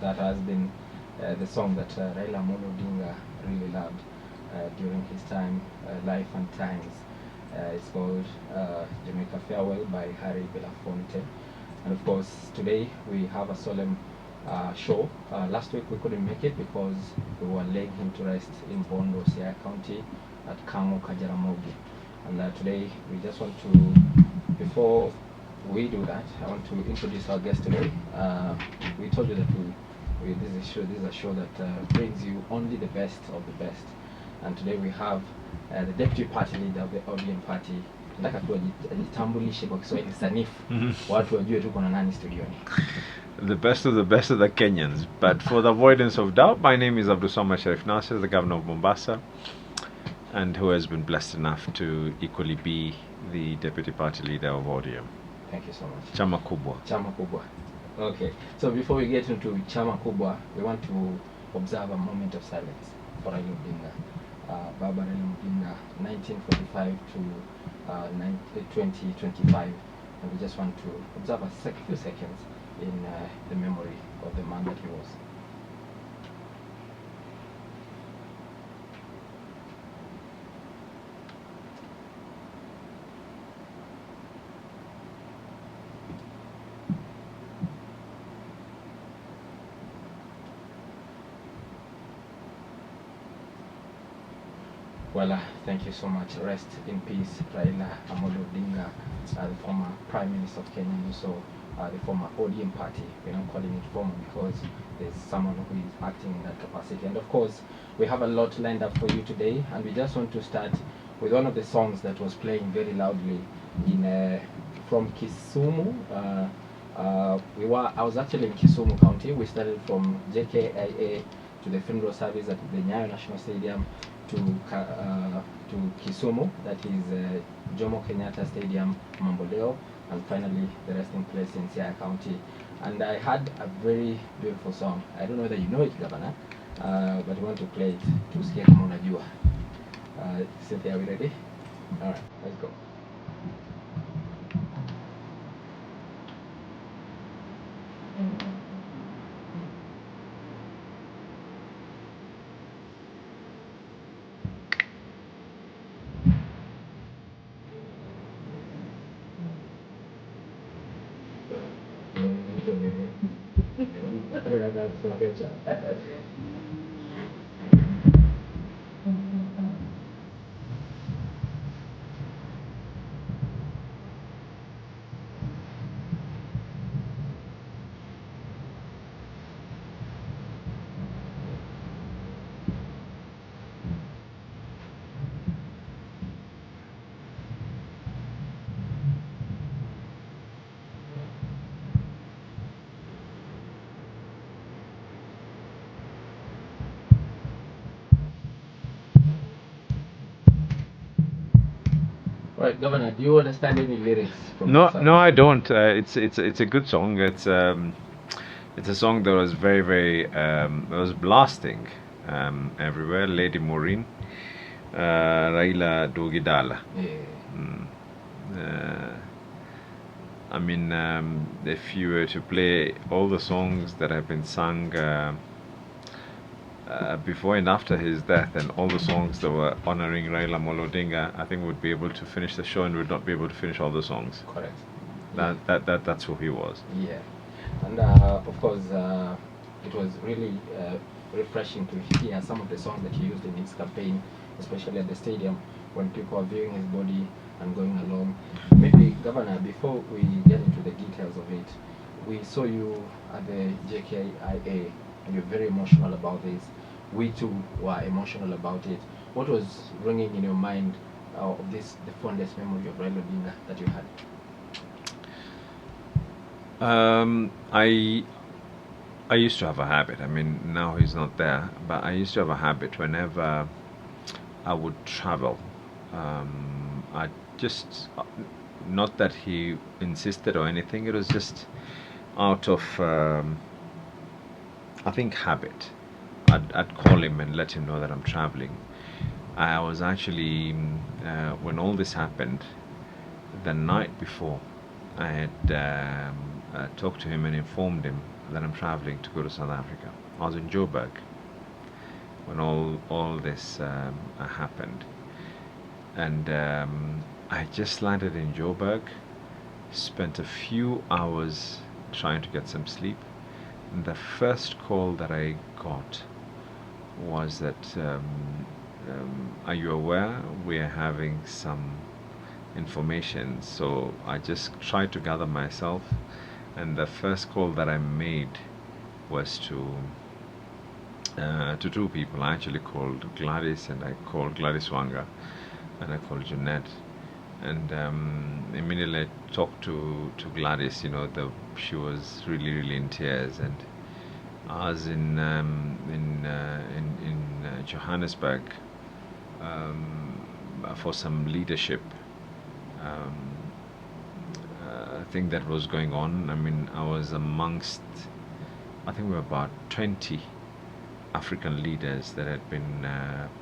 that has been the song that Raila Amolo Odinga really loved during his time, life and times. It's called Jamaica Farewell by Harry Belafonte. And of course, today we have a solemn show. Last week we couldn't make it because we were laying him to rest in Bondo, Siaya County at Kamo Kajaramogi. And today we just want to, before we do that, I want to introduce our guest today. We told you that this is a show that brings you only the best of the best. And today we have the deputy party leader of the ODM party. Nataka tu ajitambulishe kwa Kiswahili sanifu. Watu wajue tuko na nani studioni. The best of the Kenyans. But for the avoidance of doubt, my name is Abdulswamad Shariff Nassir, the governor of Mombasa, and who has been blessed enough to equally be the deputy party leader of ODM. Thank you so much. Chama Kubwa. Chama Kubwa. Okay. So before we get into Chama Kubwa, we want to observe a moment of silence for Raila Odinga. Baba Raila Odinga, 1945 to 2025, and we just want to observe a few seconds in the memory of the man that he was. Well, thank you so much. Rest in peace, Raila Amolo Odinga, the former Prime Minister of Kenya, and also the former ODM party. We're not calling it former because there's someone who is acting in that capacity. And of course, we have a lot lined up for you today, and we just want to start with one of the songs that was playing very loudly in from Kisumu. I was actually in Kisumu County. We started from JKIA to the funeral service at the Nyayo National Stadium to Kisumu, that is Jomo Kenyatta Stadium, Mamboleo, and finally the resting place in Siaya County. And I had a very beautiful song. I don't know whether you know it, Governor, but we want to play it to sikia kama unajua. Cynthia, are we ready? All right, let's go. Right, Governor, do you understand any lyrics from No, the song? no, I don't. It's a good song. It's a song that was very it was blasting everywhere. Lady Maureen, Raila Dogidala. Yeah. I mean, if you were to play all the songs that have been sung before and after his death, and all the songs that were honoring Raila Amolo Odinga, I think we'd be able to finish the show, and we'd not be able to finish all the songs. Correct. That's who he was. Yeah, and of course, it was really refreshing to hear some of the songs that he used in his campaign, especially at the stadium when people are viewing his body and going along. Maybe, Governor, before we get into the details of it, we saw you at the JKIA, and you're very emotional about this. We too were emotional about it. What was ringing in your mind of this, the fondest memory of Raila Odinga that you had? I used to have a habit. I mean, now he's not there, but I used to have a habit whenever I would travel. I just, not that he insisted or anything, it was just out of, I think, habit. I'd call him and let him know that I'm traveling. I was actually, when all this happened, the night before, I had talked to him and informed him that I'm traveling to go to South Africa. I was in Joburg when all this happened, and I just landed in Joburg, spent a few hours trying to get some sleep, and the first call that I got was that are you aware we are having some information? So I just tried to gather myself, and the first call that I made was to two people. I actually called Gladys, and I called Gladys Wanga, and I called Jeanette, and immediately I talked to Gladys. You know, she was really in tears, and I was in Johannesburg for some leadership thing that was going on. I mean, I was amongst, I think we were about 20 African leaders that had been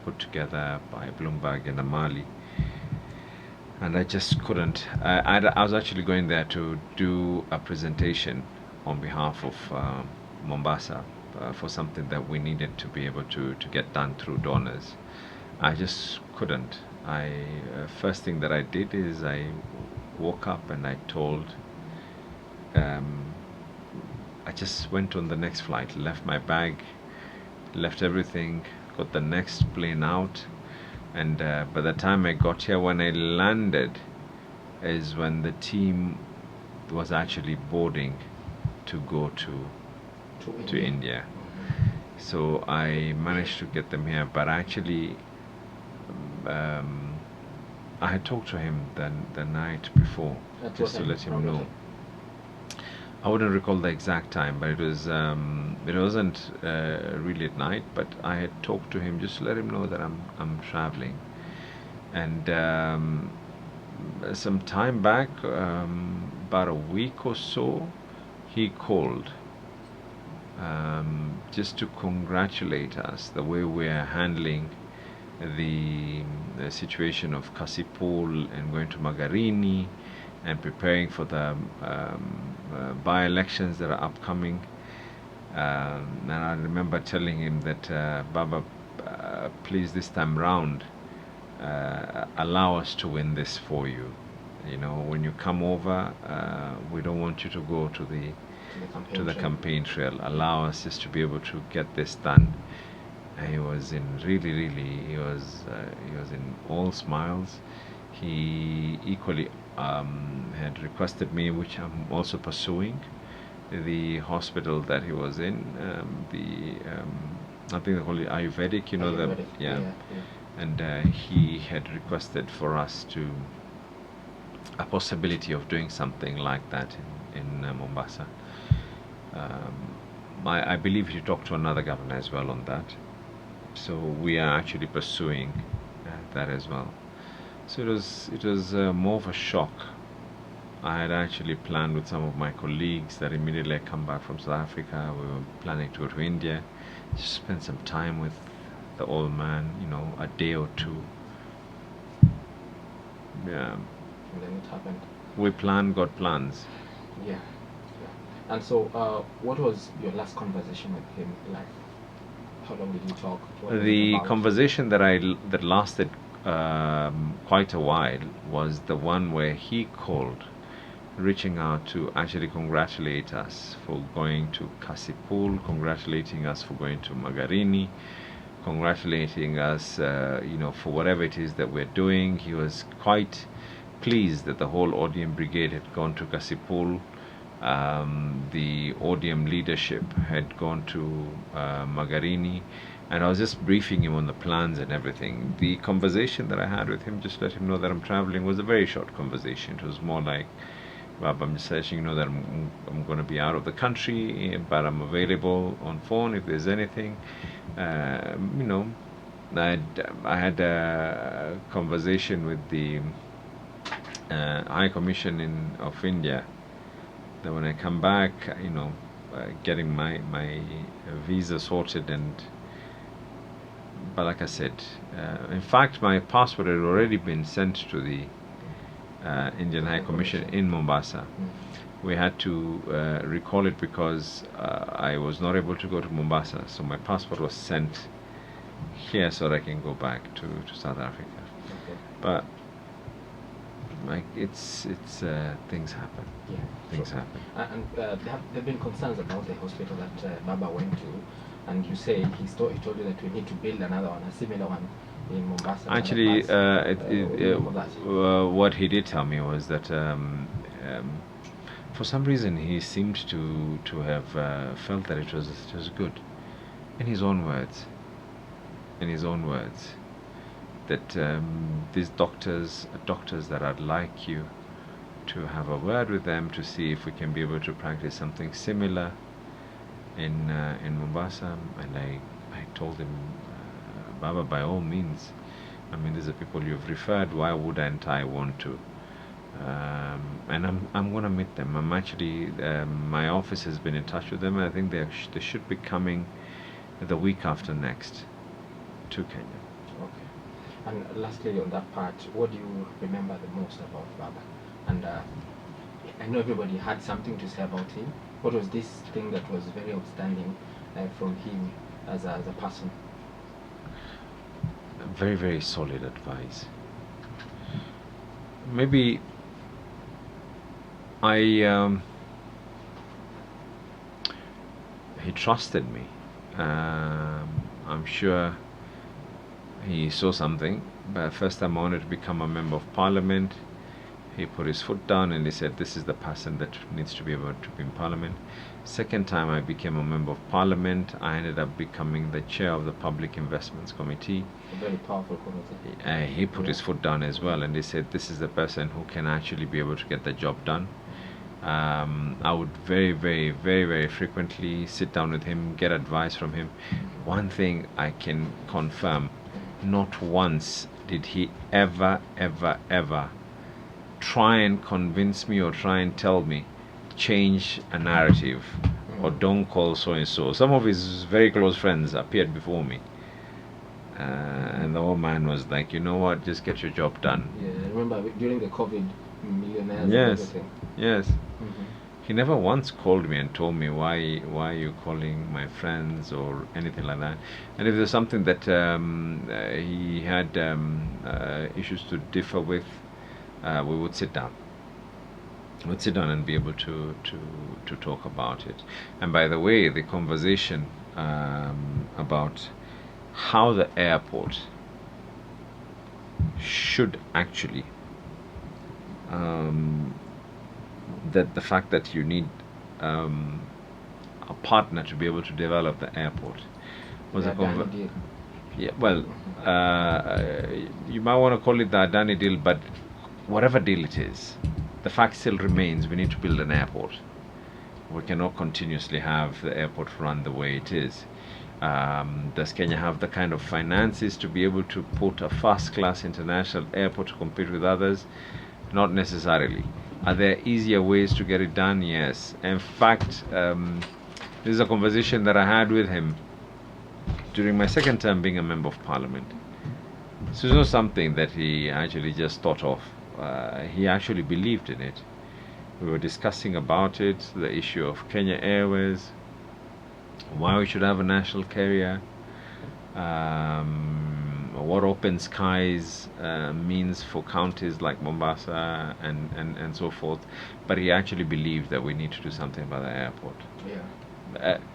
put together by Bloomberg and Amali, and I just couldn't. I was actually going there to do a presentation on behalf of Mombasa for something that we needed to be able to get done through donors. I just couldn't. First thing that I did is I woke up and I told. I just went on the next flight, left my bag, left everything, got the next plane out, and by the time I got here, when I landed, is when the team was actually boarding to go to India. So I managed to get them here, but actually I had talked to him the night before, just to let him know. I wouldn't recall the exact time, but it wasn't really at night. But I had talked to him just to let him know that I'm traveling. And some time back, about a week or so, he called just to congratulate us the way we are handling the situation of Kasipul and going to Magarini and preparing for the by-elections that are upcoming. And I remember telling him that, Baba, please this time round, allow us to win this for you. You know, when you come over, we don't want you to go to the campaign trail. Allow us just to be able to get this done. And he was in he was in all smiles. He equally had requested me, which I'm also pursuing, the hospital that he was in, I think they call it Ayurvedic, you know, Ayurvedic, yeah. And he had requested for us to a possibility of doing something like that in Mombasa. I believe he talked to another governor as well on that. So we are actually pursuing that as well. So it was more of a shock. I had actually planned with some of my colleagues that immediately I come back from South Africa, we were planning to go to India, just spend some time with the old man, you know, a day or two. Yeah. And then it happened. We got plans. Yeah. And so, what was your last conversation with him like? How long did you talk? The conversation that lasted quite a while was the one where he called, reaching out to actually congratulate us for going to Kasipul, congratulating us for going to Magarini, congratulating us, you know, for whatever it is that we're doing. He was quite pleased that the whole ODM brigade had gone to Kasipul. The ODM leadership had gone to Magarini, and I was just briefing him on the plans and everything. The conversation that I had with him, just let him know that I'm traveling, was a very short conversation. It was more like, Bob, I'm just letting you know that I'm going to be out of the country, but I'm available on phone if there's anything. You know, I had a conversation with the High Commission of India that when I come back, you know, getting my visa sorted, but like I said, in fact, my passport had already been sent to the Indian High Commission in Mombasa. we had to recall it because I was not able to go to Mombasa, so my passport was sent here so that I can go back to South Africa. Okay. But like it's things happen. Yeah. Things Sure. happen. And there have been concerns about the hospital that Baba went to, and you said he told you that we need to build another one, a similar one in Mombasa. Actually, Mombasa. what he did tell me was that for some reason he seemed to have felt that it was good, in his own words. In his own words, that these doctors that I'd like you to have a word with them to see if we can be able to practice something similar in Mombasa. And I told him, Baba, by all means. I mean, these are people you've referred. Why wouldn't I want to? And I'm gonna meet them. I'm actually my office has been in touch with them. I think they should be coming the week after next to Kenya. Okay. And lastly, on that part, what do you remember the most about Baba? And I know everybody had something to say about him. What was this thing that was very outstanding from him as a person? Very, very solid advice. Maybe he trusted me. I'm sure he saw something. But first time I wanted to become a member of parliament, he put his foot down and he said, this is the person that needs to be able to be in parliament. Second time I became a member of parliament, I ended up becoming the chair of the Public Investments Committee. A very powerful committee. He put his foot down as well, and he said, this is the person who can actually be able to get the job done. I would very, very, very, very frequently sit down with him, get advice from him. One thing I can confirm, not once did he ever try and convince me or try and tell me change a narrative or don't call so and so. Some of his very close friends appeared before me, and the old man was like, you know what, just get your job done. Yeah, I remember during the COVID millionaires. Yes, and everything. yes. He never once called me and told me why are you calling my friends or anything like that. And if there's something that he had issues to differ with, we would sit down. We'd sit down and be able to talk about it. And by the way, the conversation about how the airport should actually that the fact that you need a partner to be able to develop the airport was yeah, well, you might want to call it the Adani deal, but whatever deal it is, the fact still remains we need to build an airport. We cannot continuously have the airport run the way it is. Does Kenya have the kind of finances to be able to put a first-class international airport to compete with others? Not necessarily. Are there easier ways to get it done? Yes. In fact, this is a conversation that I had with him during my second term being a member of parliament. So it's not something that he actually just thought of. He actually believed in it. We were discussing about it, the issue of Kenya Airways, why we should have a national carrier, what open skies means for counties like Mombasa and so forth. But he actually believed that we need to do something about the airport. Yeah.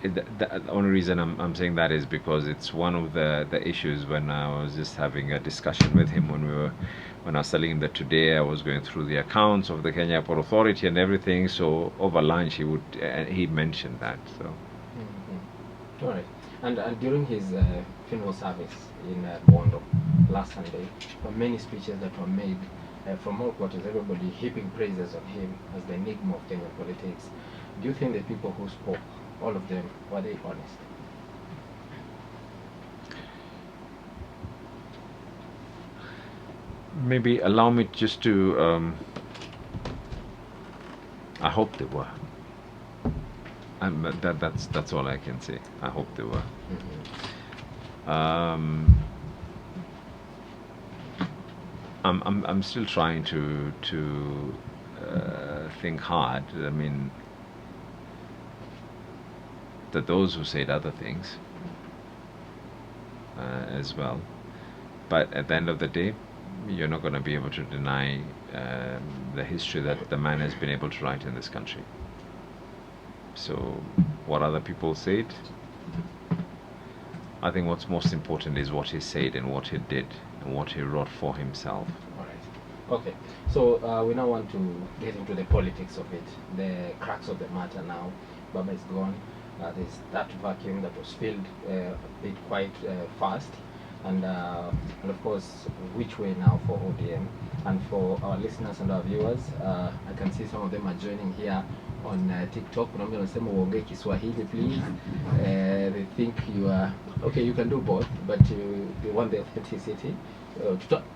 The only reason I'm saying that is because it's one of the issues when I was just having a discussion with him when I was telling him that today I was going through the accounts of the Kenya Airport Authority and everything. So over lunch he mentioned that. So. All right. And during his funeral service in Bondo last Sunday, many speeches that were made from all quarters, everybody heaping praises on him as the enigma of Kenyan politics. Do you think the people who spoke, all of them, were they honest? Maybe allow me just to. I hope they were. That's all I can say. I hope they were. I'm still trying to think hard. I mean, that those who said other things as well. But at the end of the day, you're not going to be able to deny the history that the man has been able to write in this country. So, what other people said, I think what's most important is what he said and what he did and what he wrote for himself. All right. Okay. So we now want to get into the politics of it, the crux of the matter now. Baba is gone. There's that vacuum that was filled a bit quite fast. And of course, which way now for ODM? And for our listeners and our viewers, I can see some of them are joining here on TikTok. Kiswahili, please. They think you are okay. You can do both, but they want the authenticity.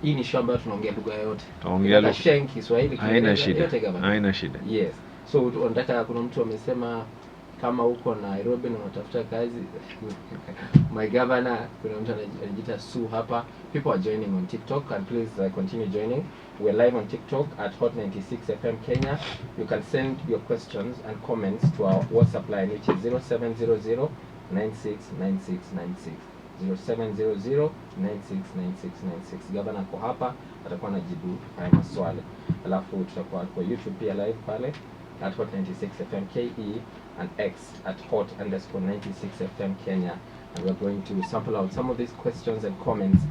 Hii ni shamba tunaongea lugha yote. Tunaongea Sheng Kiswahili haina shida. Haina shida. Yes. So unataka, kuna mtu amesema kama uko Nairobi na unatafuta kazi, my governor, kuna mtu anajiita Sue hapa. People are joining on TikTok, and please continue joining. We're live on TikTok at Hot 96 FM Kenya. You can send your questions and comments to our WhatsApp line, which is 0700 969696. 0700 969696. Governor ako hapa, atakuwa anajibu haya maswali. Alafu tutakuwa kwa YouTube pia live pale at Hot 96 FM KE and X at Hot_96 FM Kenya. And we're going to sample out some of these questions and comments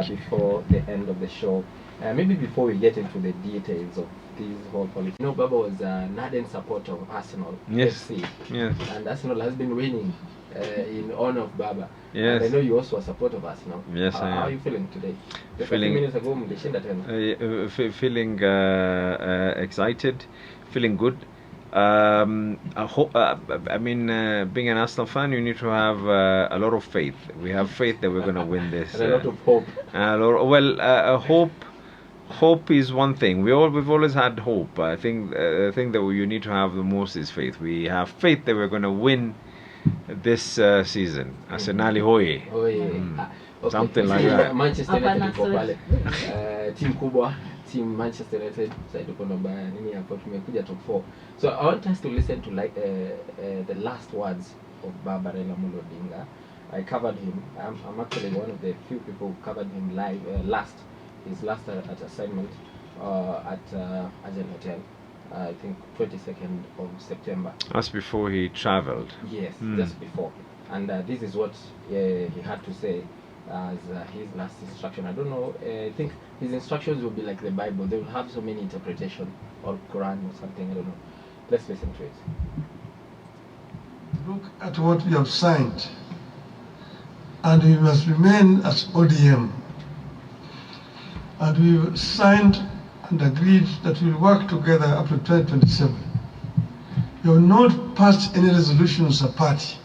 before the end of the show. Maybe before we get into the details of this whole politics. You know, Baba was an ardent supporter of Arsenal FC. Yes. And Arsenal has been winning in honor of Baba. Yes. And I know you also a supporter of Arsenal. Yes, I am. How are you feeling today? Just Feeling, a few minutes ago, mlishinda tena. Feeling excited, feeling good. I mean, being an Arsenal fan, you need to have a lot of faith. We have faith that we're going to win this. And a lot of hope. Hope is one thing. We've always had hope. I think the thing that you need to have the most is faith. We have faith that we're going to win this season. Arsenali hoye. Okay. Something like that. Manchester United iko pale. Team kubwa, team Manchester United side uko namba nini hapo, tumekuja top 4. So I want us to listen to the last words of Baba Raila Amolo Odinga. I covered him. I'm actually one of the few people who covered him live his last at assignment at Agent Hotel. I think 22nd of September. That's before he traveled. Yes, just before. And this is what he had to say as his last instruction. I don't know, I think his instructions will be like the Bible. They will have so many interpretations, or Quran or something, I don't know. Let's listen to it. Look at what we have signed, and we must remain as ODM. And we've signed and agreed that we'll work together up to 2027. We have not passed any resolutions as a party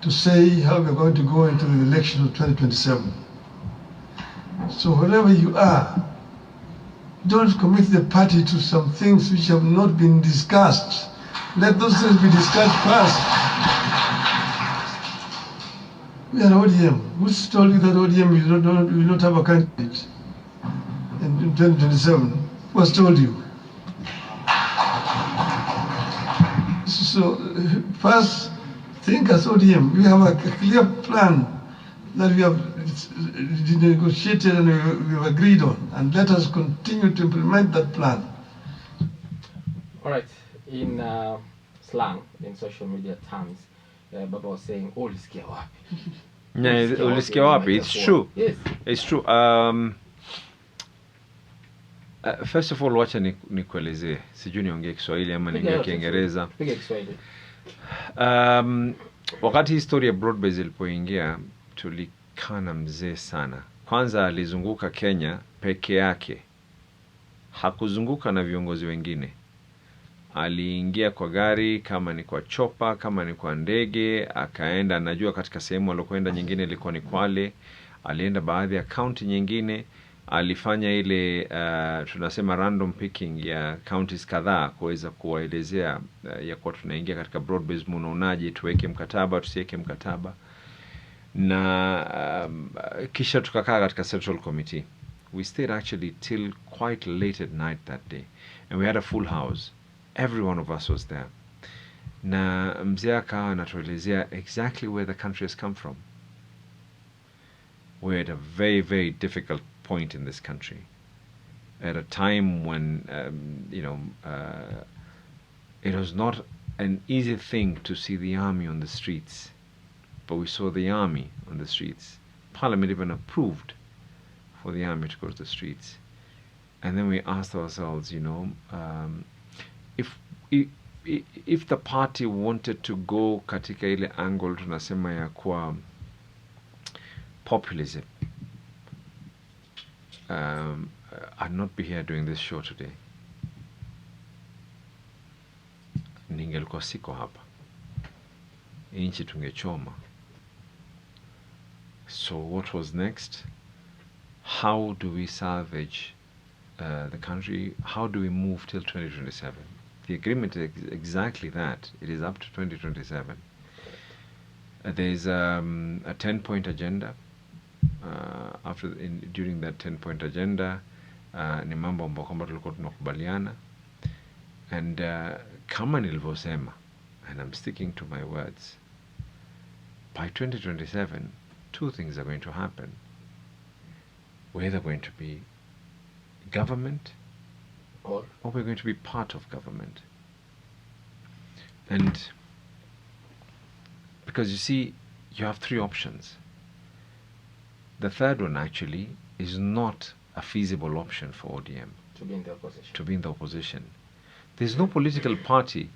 to say how we're going to go into the election of 2027. So wherever you are, don't commit the party to some things which have not been discussed. Let those things be discussed first. We are ODM. Who's told you that ODM will not have a candidate in 2027? Who has told you? So first, think as ODM. We have a clear plan that we have negotiated and we have agreed on, and let us continue to implement that plan. All right. In slang, in social media terms, Baba was saying, ulisikia wapi? Yeah, ulisikia wapi? It's true. Yes. It's true. First of all, wacha nikuelezee. Sijui niongee Kiswahili ama niongee Kiingereza. Piga Kiswahili. Wakati historia Broadbase ilipoingia, tulikana mzee sana. Kwanza alizunguka Kenya peke yake. Hakuzunguka na viongozi wengine. Aliingia kwa gari, kama ni kwa chopa, kama ni kwa ndege, akaenda, najua katika sehemu alokwenda nyingine ilikuwa ni Kwale, alienda baadhi ya county nyingine, alifanya ile tunasema random picking ya counties kadhaa kuweza kuwaelezea ya kwa tunaingia katika Broadbase, mnaonaje, tuweke mkataba, tusiweke mkataba. Na kisha tukakaa katika Central Committee. We stayed actually till quite late at night that day, and we had a full house. Every one of us was there. Na mzee akawa anatuelezea exactly where the country has come from. We're at a very, very difficult point in this country. At a time when, it was not an easy thing to see the army on the streets. But we saw the army on the streets. Parliament even approved for the army to go to the streets. And then we asked ourselves, if the party wanted to go katika ile angle tunasema ya kwa populism, I'd not be here doing this show today. Ningelikuwa siko hapa. Inchi tungechoma. So what was next? How do we salvage the country? How do we move till 2027? The agreement is exactly that. It is up to 2027. There's a 10-point agenda. During that 10-point agenda, ni mambo ambayo kwamba tulikuwa tunakubaliana. And kama nilivyosema, and I'm sticking to my words, by 2027, two things are going to happen. We're either going to be government or we're going to be part of government. And because you see, you have three options. The third one actually is not a feasible option for ODM. To be in the opposition. To be in the opposition. There's no political party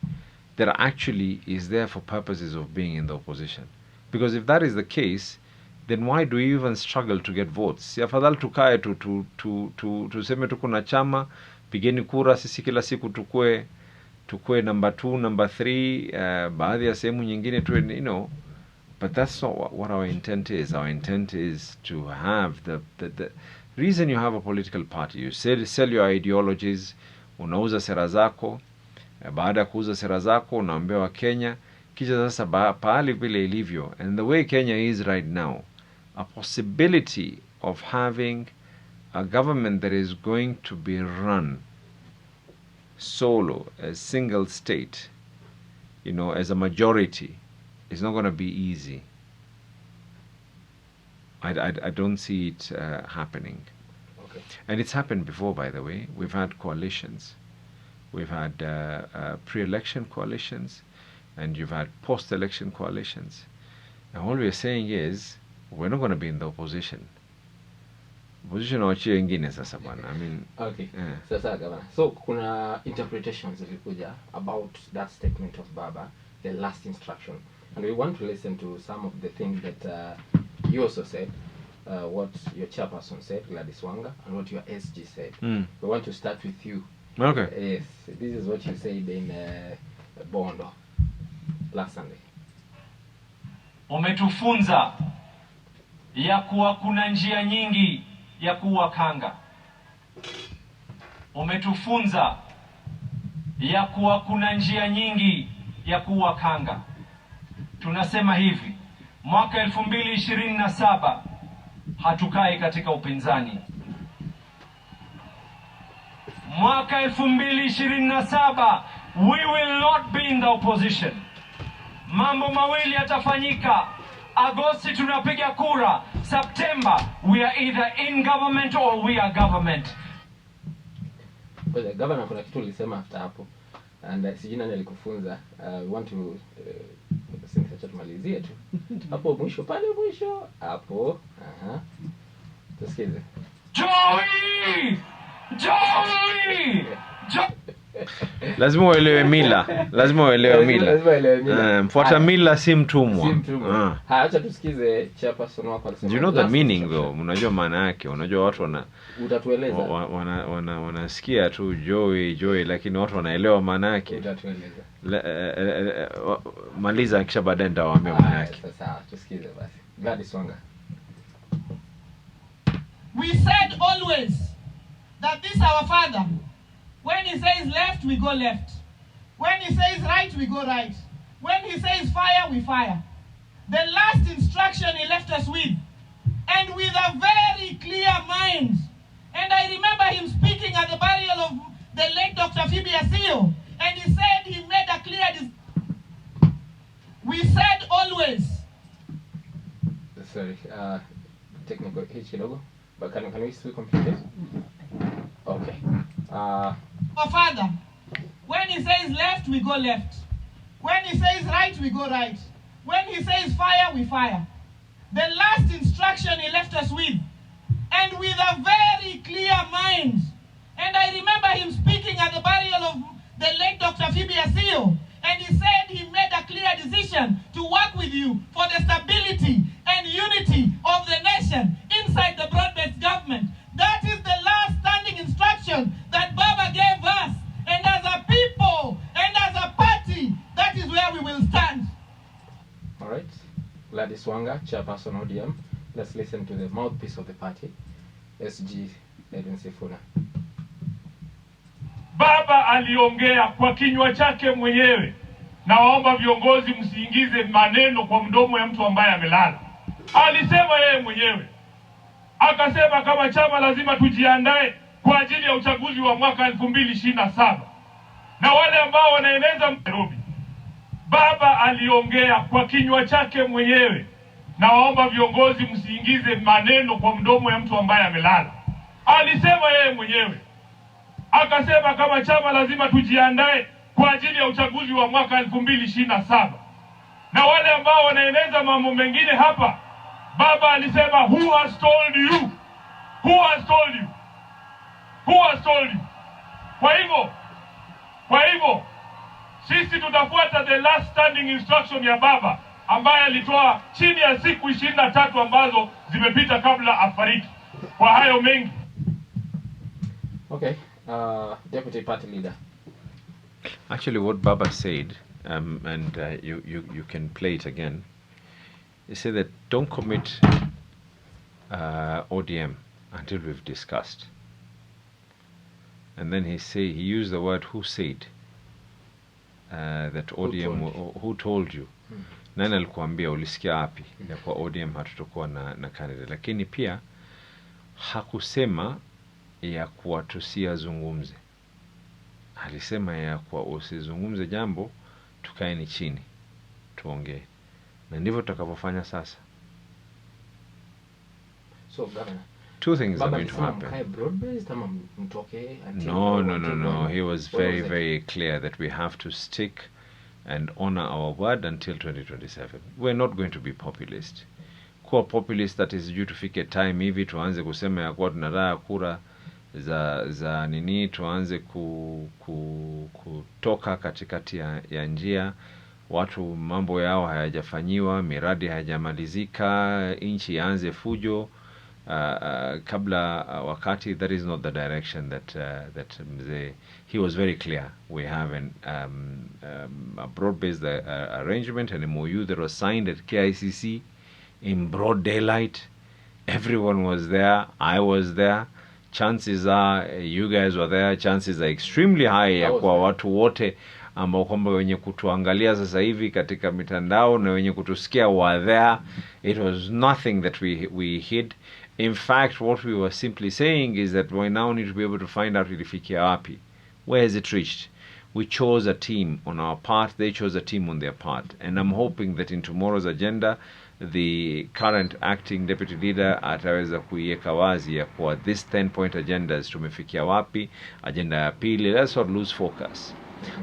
that actually is there for purposes of being in the opposition. Because if that is the case, then why do we even struggle to get votes? Si afadhali tukae tuseme tuko na chama, pigeni kura, sisi kila siku tukue number 2, number 3, baadhi ya sehemu nyingine tuwe, but that's not what our intent is. Our intent is to have the reason you have a political party. You sell your ideologies, unauza sera zako, baada ya kuuza sera zako unaambia wa Kenya, kisha sasa pahali vile ilivyo, and the way Kenya is right now, a possibility of having a government that is going to be run solo, a single state, as a majority, is not going to be easy. I don't see it happening. Okay. And it's happened before, by the way. We've had coalitions. We've had pre-election coalitions, and you've had post-election coalitions. And all we're saying is, we're not going to be in the opposition. Opposition wachie wengine sasa bwana. I mean, okay. Yeah. Sasa gavana. So kuna interpretations zilikuja about that statement of Baba, the last instruction. And we want to listen to some of the things that you also said, what your chairperson said, Gladys Wanga, and what your SG said. We want to start with you. Okay. Yes, this is what you said in Bondo last Sunday. Umetufunza ya kuwa kuna njia nyingi ya kuwa kanga. Umetufunza ya kuwa kuna njia nyingi ya kuwa kanga. Tunasema hivi, mwaka 2027 hatukai katika upinzani. Mwaka 2027 we will not be in the opposition. Mambo mawili yatafanyika. Agosti tunapiga kura. September we are either in government or we are government. Well, governor kuna kitu ulisema after hapo, and sijui nani alikufunza. We want to sasa tumalizie tu hapo mwisho, pale mwisho hapo. Tusikize. Joey! Lazima uelewe mila. Lazima uelewe mila. Mfuata mila si mtumwa. Acha tusikize chairperson wako alisema. Do you know the meaning though? Unajua maana yake. Unajua watu utatueleza. Wanasikia tu Joey lakini watu wanaelewa maana yake. Utatueleza. Maliza kisha baadaye nitawaambia maana yake. Sasa tusikize basi. Gladys Wanga. We said always that this our father, when he says left, we go left. When he says right, we go right. When he says fire, we fire. The last instruction he left us with, and with a very clear mind. And I remember him speaking at the burial of the late Dr. Phoebe Asio, And he said he made a clear decision. We said always. Sorry, technical hitch logo. But can we still complete it? Okay. Our father, when he says left, we go left. When he says right, we go right. When he says fire, we fire. The last instruction he left us with, and with a very clear mind. And I remember him speaking at the burial of the late Dr. Phoebe Asio, and he said he made a clear decision to work with you for the stability and unity of the nation inside the broad-based government. That is the last standing instruction that Baba gave us. And as a people and as a party, that is where we will stand. All right. Gladys Wanga, Chairperson ODM. Let's listen to the mouthpiece of the party, SG Edwin Sifuna. Baba aliongea kwa kinywa chake mwenyewe. Nawaomba viongozi msiingize maneno kwa mdomo ya mtu ambaye amelala. Alisema yeye mwenyewe. Akasema kama chama lazima tujiandae kwa ajili ya uchaguzi wa mwaka 2027. Na wale ambao wanaeneza Nairobi. Baba aliongea kwa kinywa chake mwenyewe. Nawaomba viongozi msiingize maneno kwa mdomo ya mtu ambaye amelala. Alisema yeye mwenyewe. Akasema kama chama lazima tujiandae kwa ajili ya uchaguzi wa mwaka 2027. Na wale ambao wanaeneza mambo mengine hapa, Baba alisema, who has told you? Who has told you? Who has told you? Kwa hivyo, sisi tutafuata the last standing instruction ya Baba ambaye alitoa chini ya siku 23 ambazo zimepita kabla afariki. Kwa hayo mengi. Okay. Deputy Party Leader. Actually, what Baba said, and you can play it again. He said that don't commit ODM until we've discussed. And then he used the word who said that ODM, who told you? Nani alikuambia, ulisikia wapi ya kwa ODM hatutokuwa na candidate? Lakini pia hakusema ya kuwa tusiazungumze. Alisema ya kuwa usizungumze jambo, tukaeni chini tuongee. Na ndivyo tutakavyofanya sasa. So, Governor, two things are going to happen. No. He was very clear that we have to stick and honor our word until 2027. We're not going to be populist. Kuwa populist, that is due to fike time hivi tuanze kusema ya kuwa tunataka kura za nini, tuanze kutoka katikati ya njia, watu mambo yao hayajafanyiwa, miradi hayajamalizika, inchi yaanze fujo kabla wakati. That is not the direction that he was very clear. We have a broad-based arrangement, an MOU that was signed at KICC in broad daylight. Everyone was there. I was there. Chances are you guys were there. Chances are extremely high ya kwa watu wote ambao kwamba wenye kutuangalia sasa hivi katika mitandao na wenye kutusikia were there. It was nothing that we hid. In fact, what we were simply saying is that we now need to be able to find out ilifikia wapi. Where has it reached? We chose a team on our part. They chose a team on their part. And I'm hoping that in tomorrow's agenda, the current acting deputy leader ataweza kuiweka wazi ya kwa this 10-point agendas tumefikia wapi. Agenda ya pili, let's not lose focus.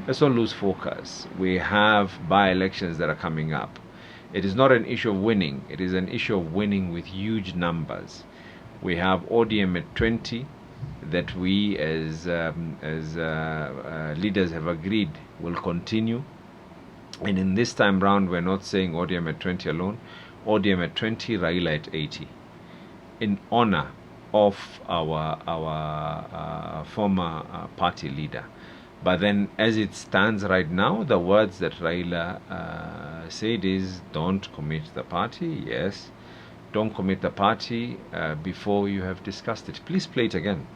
Let's not lose focus. We have by-elections that are coming up. It is not an issue of winning. It is an issue of winning with huge numbers. We have ODM at 20 that we as leaders have agreed will continue. And in this time round, we're not saying ODM at 20 alone. ODM at 20, Raila at 80. In honor of our former party leader. But then as it stands right now, the words that Raila said is, don't commit the party. Yes, don't commit the party before you have discussed it. Please play it again.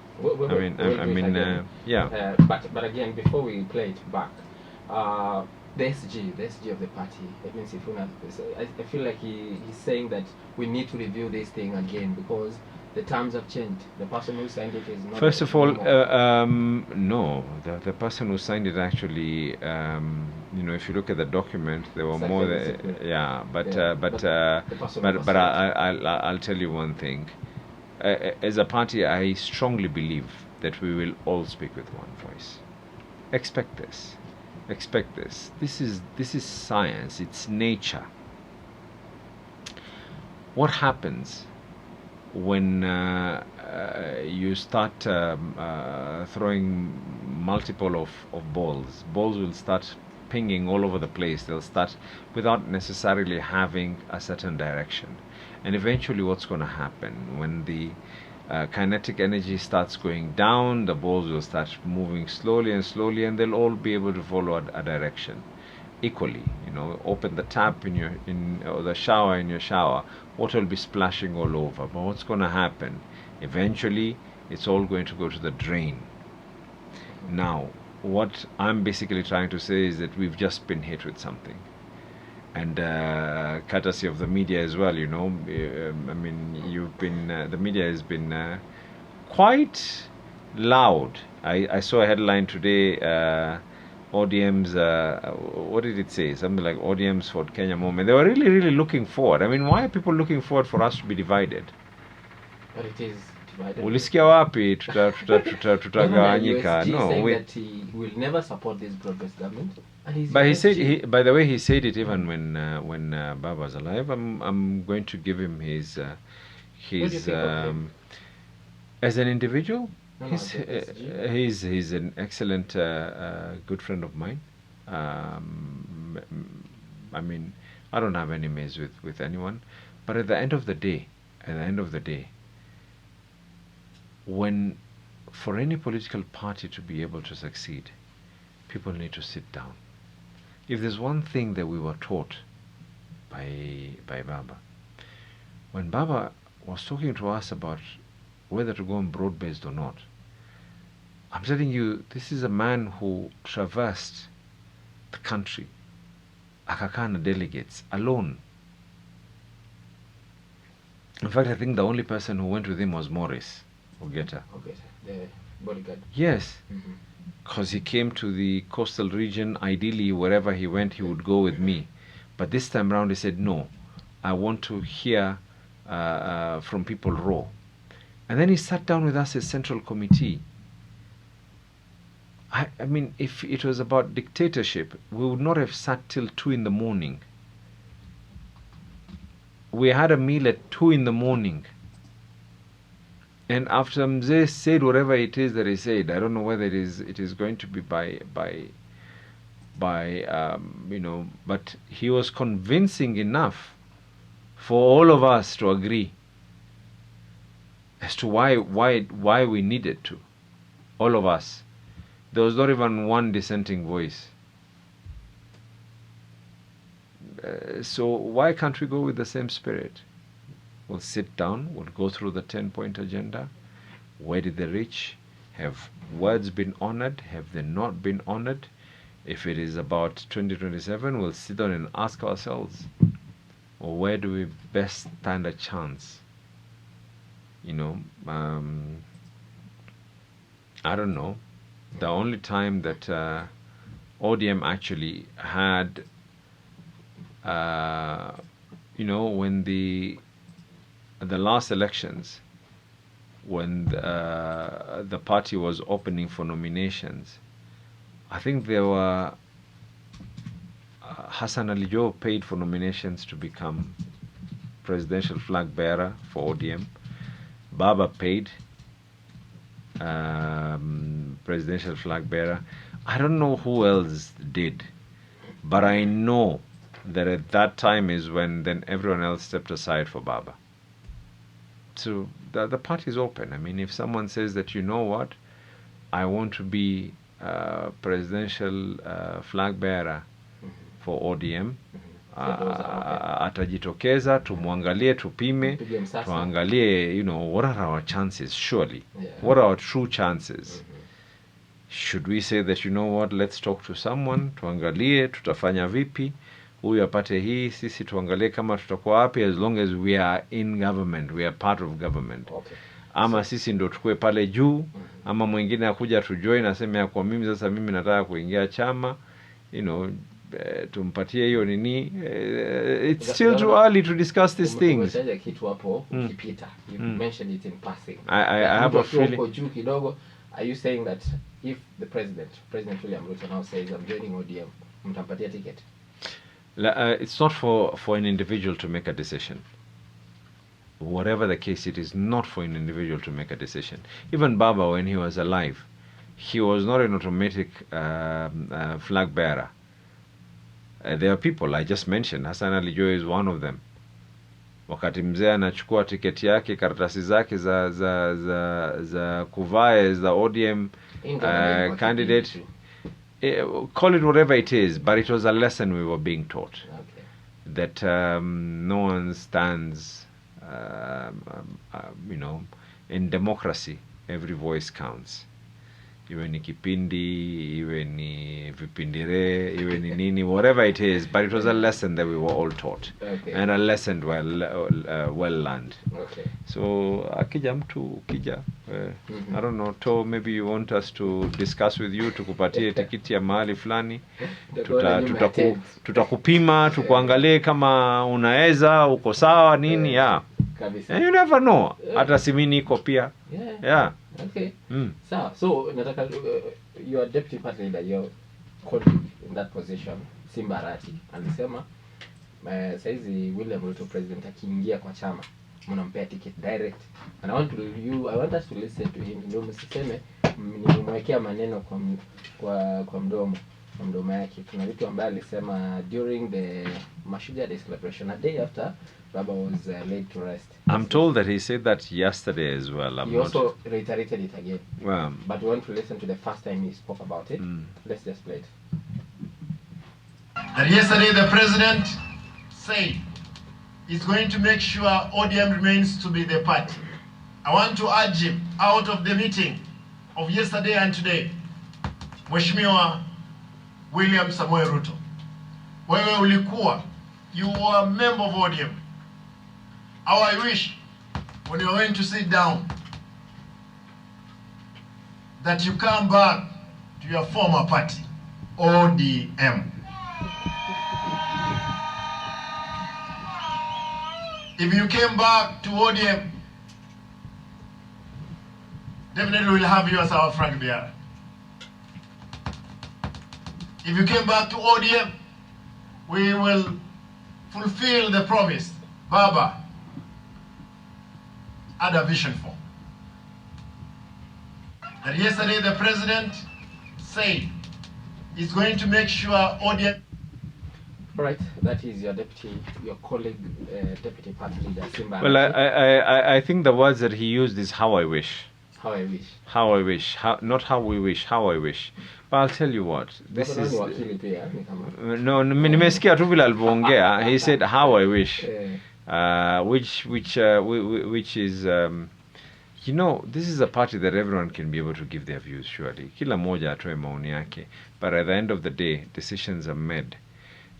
Yeah. But again, before we play it back, the SG of the party, Edwin Sifuna, I feel like he's saying that we need to review this thing again because The terms have changed. The person who signed it is not. First of all, anymore. no. The person who signed it actually, if you look at the document, there were more. Yeah, but the person who was signed. I'll tell you one thing. As a party, I strongly believe that we will all speak with one voice. Expect this. Expect this. This is science. It's nature. What happens when you start throwing multiple of balls? Balls will start pinging all over the place. They'll start without necessarily having a certain direction. And eventually what's going to happen when the kinetic energy starts going down, the balls will start moving slowly and slowly, and they'll all be able to follow a direction equally. Open the tap or the shower in your shower, water will be splashing all over. But what's going to happen? Eventually, it's all going to go to the drain. Now, what I'm basically trying to say is that we've just been hit with something. And courtesy of the media as well, you've been, the media has been quite loud. I saw a headline today, ODM's, what did it say? Something like ODM's for Kenya moment. They were really, really looking forward. I mean, why are people looking forward for us to be divided? But it is divided. Ulisikia wapi tutagawanyika? No, that he will never support this broad-based government. But he said, by the way, he said it even when Baba was alive. I'm going to give him his as an individual. He's an excellent good friend of mine. I mean, I don't have enemies with anyone, but at the end of the day, when for any political party to be able to succeed, people need to sit down. If there's one thing that we were taught by Baba, when Baba was talking to us about whether to go on broad-based or not, I'm telling you, this is a man who traversed the country, akakana delegates alone. In fact, I think the only person who went with him was Morris Ogeta. The bodyguard. Yes, because he came to the coastal region. Ideally, wherever he went, he would go with me. But this time around, he said, no, I want to hear from people raw. And then he sat down with us as Central Committee. I mean, if it was about dictatorship, we would not have sat till 2 in the morning. We had a meal at 2 in the morning. And after Mzee said whatever it is that he said, I don't know whether it is going to be by but he was convincing enough for all of us to agree as to why we needed to. All of us. There was not even one dissenting voice. So why can't we go with the same spirit? We'll sit down, we'll go through the 10-point agenda. Where did they reach? Have words been honored? Have they not been honored? If it is about 2027, we'll sit down and ask ourselves, well, where do we best stand a chance? I don't know. The only time that ODM actually had, when the last elections, when the party was opening for nominations, I think there were Hassan Ali Joe paid for nominations to become presidential flag bearer for ODM. Baba paid presidential flag bearer. I don't know who else did, but I know that at that time is when then everyone else stepped aside for Baba. So the party is open. I mean, if someone says that, you know what, I want to be presidential flag bearer for ODM, atajitokeza, tumwangalie, tupime, tuangalie, what are our chances, surely? Yeah. What are our true chances? Should we say that, you know what, let's talk to someone, tuangalie, tutafanya vipi, huyu apate hii, sisi tuangalie kama tutakuwa wapi, as long as we are in government, we are part of government. Okay. ama sisi ndo tukue pale juu, ama mwingine akuja tujoin aseme ya kwa mimi sasa mimi nataka kuingia chama, you know, tumpatie hiyo nini. It's still too early to discuss these things. Kitu hapo ukipita, you mentioned it in passing. I have a feeling. Juu kidogo, are you saying that if the President William Ruto now says I'm joining ODM, mtampatia ticket? It's not for an individual to make a decision. Whatever the case, it is not for an individual to make a decision. Even Baba, when he was alive, he was not an automatic flag bearer. There are people I just mentioned. Hassan Ali Joho is one of them. Wakati mzee anachukua tiketi yake, karatasi zake za kuvaa za ODM candidate, call it whatever it is, but it was a lesson we were being taught. Okay. That no one stands, you know, in democracy, every voice counts. Iwe ni kipindi, iwe ni vipindire, iwe ni nini, whatever it is, but it was a lesson that we were all taught. Okay. And a lesson well learned. Okay. So akija mtu ukija, I don't know, maybe you want us to discuss with you, tukupatie tikiti ya mahali fulani, tutakupima, tukuangalie kama unaweza, uko sawa nini, yeah. And you never know, hata simini iko pia. Yeah. Okay. So nataka your deputy party leader, your colleague in that position, Simbarati, alisema saizi William Ruto president akiingia kwa chama mnampea ticket direct, and I want us to listen to him. Ndio msiseme nimwekea maneno kwa mdomo yake. Kuna vitu ambaye alisema during the Mashujaa Day celebration, a day after Baba was laid to rest. I'm told that he said that yesterday as well. He also reiterated it again. Well, but we want to listen to the first time he spoke about it. Let's just play it. That yesterday the president said he's going to make sure ODM remains to be the party. I want to urge him out of the meeting of yesterday and today. Mheshimiwa William Samoei Ruto, wewe ulikuwa, you were a member of ODM. How I wish when you're going to sit down that you come back to your former party, ODM. If you came back to ODM, definitely we'll have you as our flag bearer. If you came back to ODM, we will fulfill the promise Baba had a vision for. That yesterday the president said he's going to make sure ODM. Right, that is your colleague, deputy party leader, Simba. Well, I think the words that he used is how I wish. How I wish. How I wish. Not how we wish. How I wish. But I'll tell you what. This is. No, nimesikia tu vile alivyoongea. He said how I wish. Which is, you know, this is a party that everyone can be able to give their views. Surely, kila moja atoe maoni yake. But at the end of the day, decisions are made.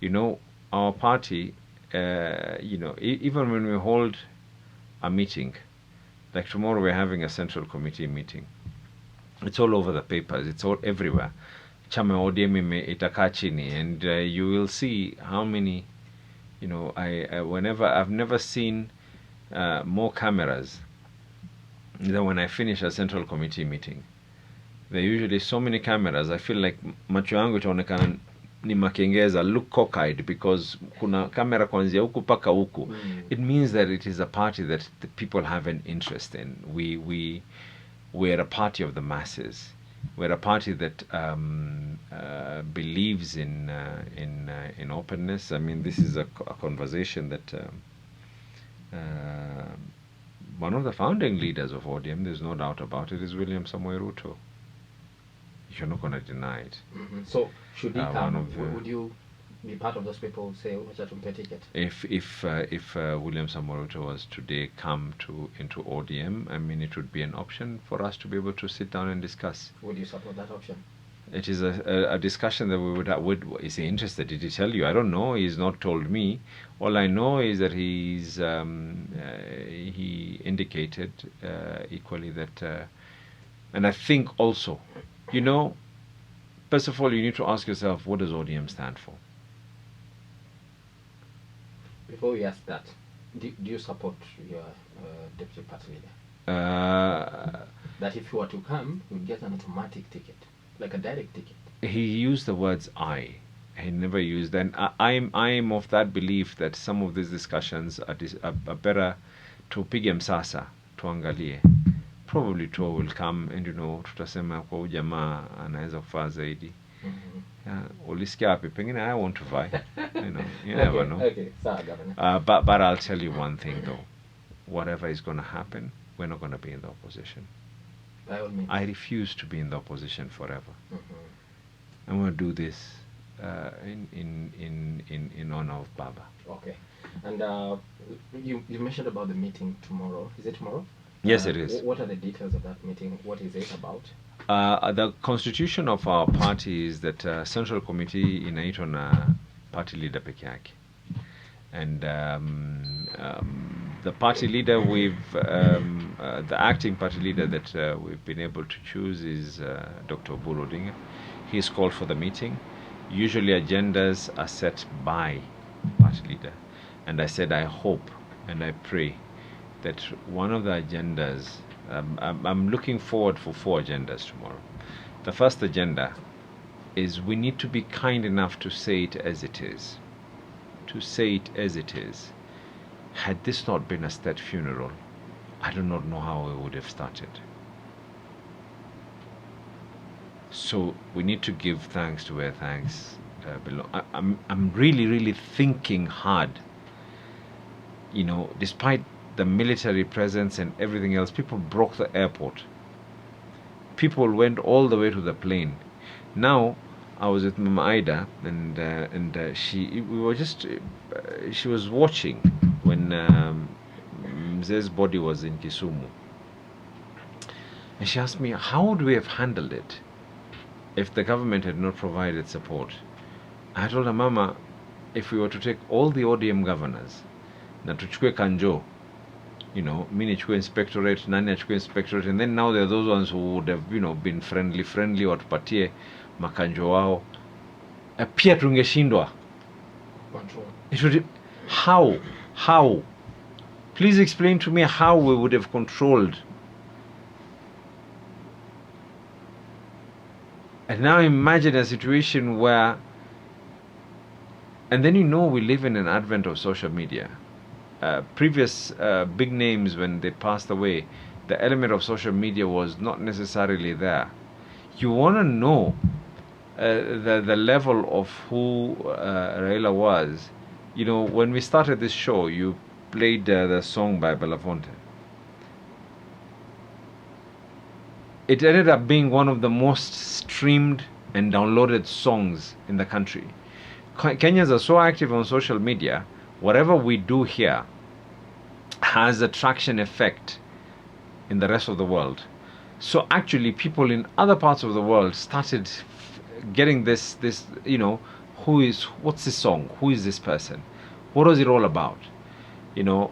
You know, our party. You know, even when we hold a meeting. Like tomorrow we're having a central committee meeting. It's all over the papers. It's all everywhere. Chama ODM itakaa chini, and you will see how many. You know, I've never seen more cameras than when I finish a central committee meeting. There are usually so many cameras. I feel like macho yangu itaonekana ni makengeza, look cockeyed, because kuna kamera kuanzia huku paka huku. It means that it is a party that the people have an interest in. We're a party of the masses. We're a party that believes in openness. I mean, this is a conversation that one of the founding leaders of ODM, there's no doubt about it, is William Samoei Ruto. You're not going to deny it. So should he come? Would you be part of those people who say wacha tumpe ticket? If William Samoei Ruto was today come into ODM, I mean, it would be an option for us to be able to sit down and discuss. Would you support that option? It is a discussion that we would have. Is he interested? Did he tell you? I don't know. He's not told me. All I know is that he indicated equally that, and I think also, you know, first of all, you need to ask yourself, what does ODM stand for? Before we ask that, do you support your deputy party leader? That if you were to come, you'd get an automatic ticket, like a direct ticket. He used the words "I." He never used. And I'm of that belief that some of these discussions are better to pige msasa, tuangalie. Probably two will come, and you know, tutasema kwa huyu jamaa anaweza kufaa zaidi. Ulisikia wapi? Pengine I want to vie. You know, you never know. Okay, sorry, Governor. But I'll tell you one thing though. Whatever is going to happen, we're not going to be in the opposition. By all means. I refuse to be in the opposition forever. I'm going to do this in honor of Baba. Okay. And you mentioned about the meeting tomorrow. Is it tomorrow? Yes, it is. What are the details of that meeting? What is it about? The constitution of our party is that Central Committee inaitwa na party leader peke yake. And the party leader the acting party leader that we've been able to choose is Dr. Oburu Odinga. He's called for the meeting. Usually agendas are set by party leader. And I said I hope and I pray that one of the agendas, I'm looking forward for 4 agendas tomorrow. The first agenda is we need to be kind enough to say it as it is. To say it as it is. Had this not been a state funeral, I do not know how we would have started. So we need to give thanks to where thanks belong. I'm really thinking hard. You know, despite the military presence and everything else, people broke the airport. People went all the way to the plane. Now, I was with Mama Ida, and she was watching when Mze's body was in Kisumu, and she asked me, how would we have handled it if the government had not provided support? I told her, Mama, if we were to take all the ODM governors, na tuchukue Kanjo, you know, mimi nichukue inspectorate, nani achukue inspectorate, and then now there are those ones who would have, you know, been friendly, watupatie makanjo wao, pia tungeshindwa. It would, how? Please explain to me how we would have controlled. And now imagine a situation where, and then you know we live in an advent of social media. Previous big names, when they passed away, the element of social media was not necessarily there. You want to know the level of who Raila was. You know, when we started this show, you played the song by Belafonte. It ended up being one of the most streamed and downloaded songs in the country. Kenyans are so active on social media, whatever we do here has a traction effect in the rest of the world. So actually people in other parts of the world started getting this, you know, what's this song? Who is this person? What was it all about? You know,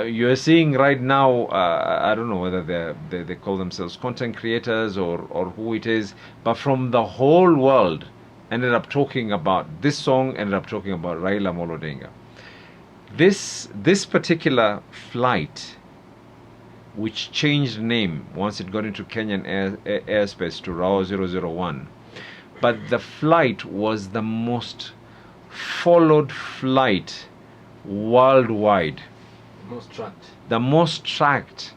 you're seeing right now, I don't know whether they call themselves content creators or who it is, but from the whole world ended up talking about this song, ended up talking about Raila Amolo Odinga. This particular flight, which changed name once it got into Kenyan airspace to RAO 001, but the flight was the most followed flight worldwide. The most tracked.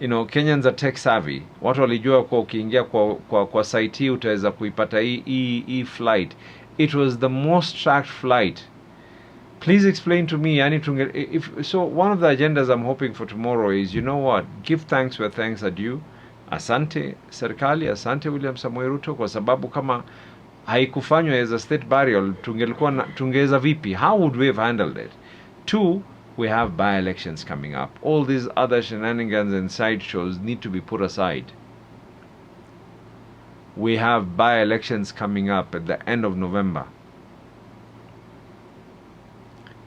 You know, Kenyans are tech savvy. Watu walijua kwa ukiingia kwa site hii utaweza kuipata hii flight. It was the most tracked flight. Please explain to me, so one of the agendas I'm hoping for tomorrow is, you know what, give thanks where thanks are due. Asante serikali, asante William Samoei Ruto, kwa sababu kama haikufanywa as a state burial, tungeweza vipi? How would we have handled it? 2, we have by-elections coming up. All these other shenanigans and sideshows need to be put aside. We have by-elections coming up at the end of November.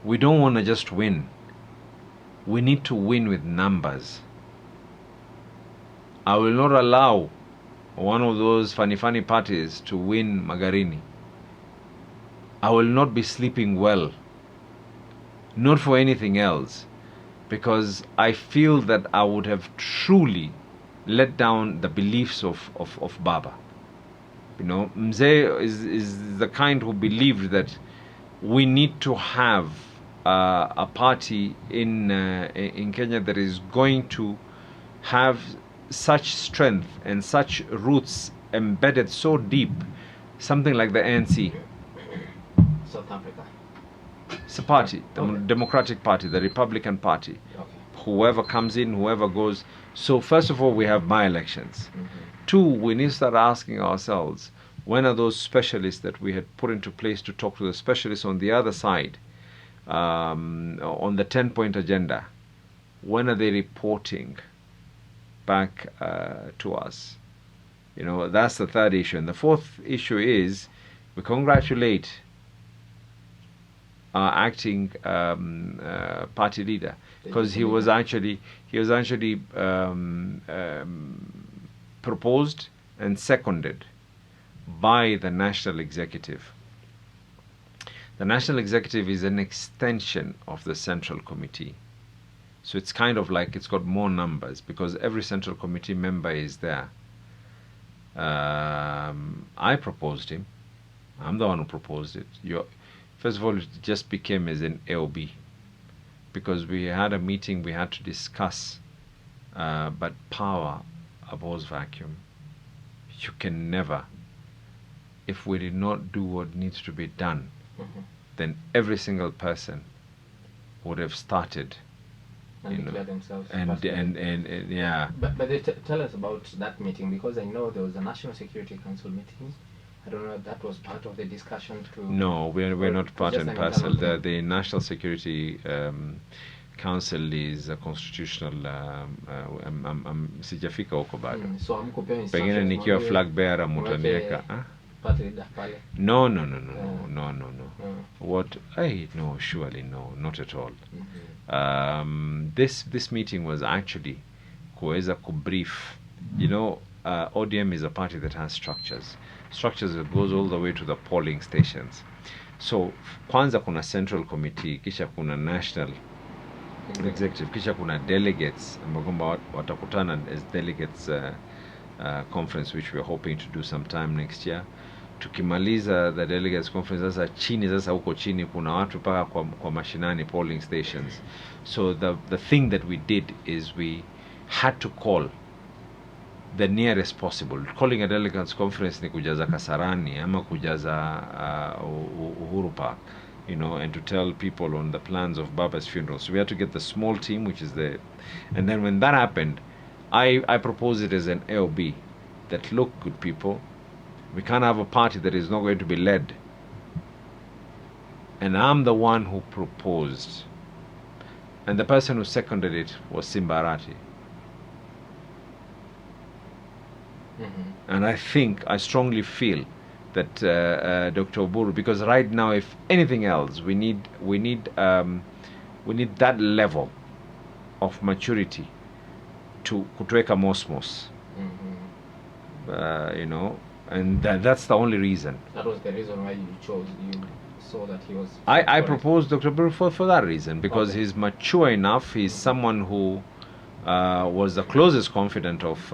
We don't want to just win. We need to win with numbers. I will not allow one of those funny parties to win Magarini. I will not be sleeping well. Not for anything else, because I feel that I would have truly let down the beliefs of Baba. You know, Mzee is the kind who believed that we need to have a party in Kenya that is going to have such strength and such roots embedded so deep, something like the ANC. South Africa. It's a party, the Okay. Democratic Party, the Republican Party. Okay. Whoever comes in, whoever goes. So first of all, we have by-elections. Mm-hmm. Two, we need to start asking ourselves, when are those specialists that we had put into place to talk to the specialists on the other side, on the 10-point agenda, when are they reporting back to us? You know, that's the third issue. And the fourth issue is, we congratulate our acting party leader, because he was actually proposed and seconded by the National Executive. The National Executive is an extension of the Central Committee. So it's kind of like it's got more numbers, because every Central Committee member is there. I proposed him. I'm the one who proposed it. First of all, it just became as an AOB, because we had a meeting, we had to discuss, but power abhors vacuum. You can never, if we did not do what needs to be done, then every single person would have started, And you know, declare themselves. and yeah. But they tell us about that meeting, because I know there was a National Security Council meeting. I don't know if that was part of the discussion to... No, we're not part just and an parcel. internal The National Security Council is a constitutional. Sijafika huko bado. So hamkupewa Pengine instructions nikiwa mwambie- flag bearer mweke mutanieka. party leader pale. No. What? No, surely no, not at all. This meeting was actually kuweza kubrief. You know, ODM is a party that has structures that goes all the way to the polling stations. So kwanza kuna Central Committee, kisha kuna National Executive, kisha kuna delegates ambao kwamba watakutana as delegates conference, which we're hoping to do sometime next year. Tukimaliza the delegates conference, sasa huko chini kuna watu paka kwa mashinani polling stations. So the thing that we did is we had to call the nearest possible. Calling a delegates conference ni kujaza Kasarani ama kujaza Uhuru Park, you know, and to tell people on the plans of Baba's funeral. So we had to get the small team, which is and then when that happened, I proposed it as an AOB, that look, good people, we can't have a party that is not going to be led. And I'm the one who proposed. And the person who seconded it was Simbarati. And I strongly feel that Dr. Oburu, because right now, if anything else, we need that level of maturity to kutuweka mosmos. You know, and that's the only reason. That was the reason why you saw that he was... I proposed Dr. Oburu for that reason, because Okay. he's mature enough. He's someone who was the closest confidant of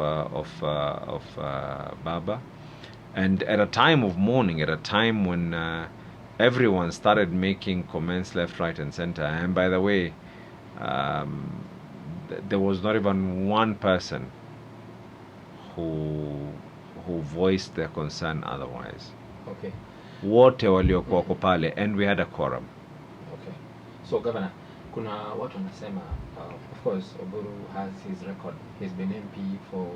Baba, and at a time of mourning, at a time when everyone started making comments left, right, and center. And by the way, there was not even one person who voiced their concern otherwise. Okay. Wote waliokuwa pale, and we had a quorum. Okay. So, Governor, kuna watu wanasema, of course, Oburu has his record. He's been MP for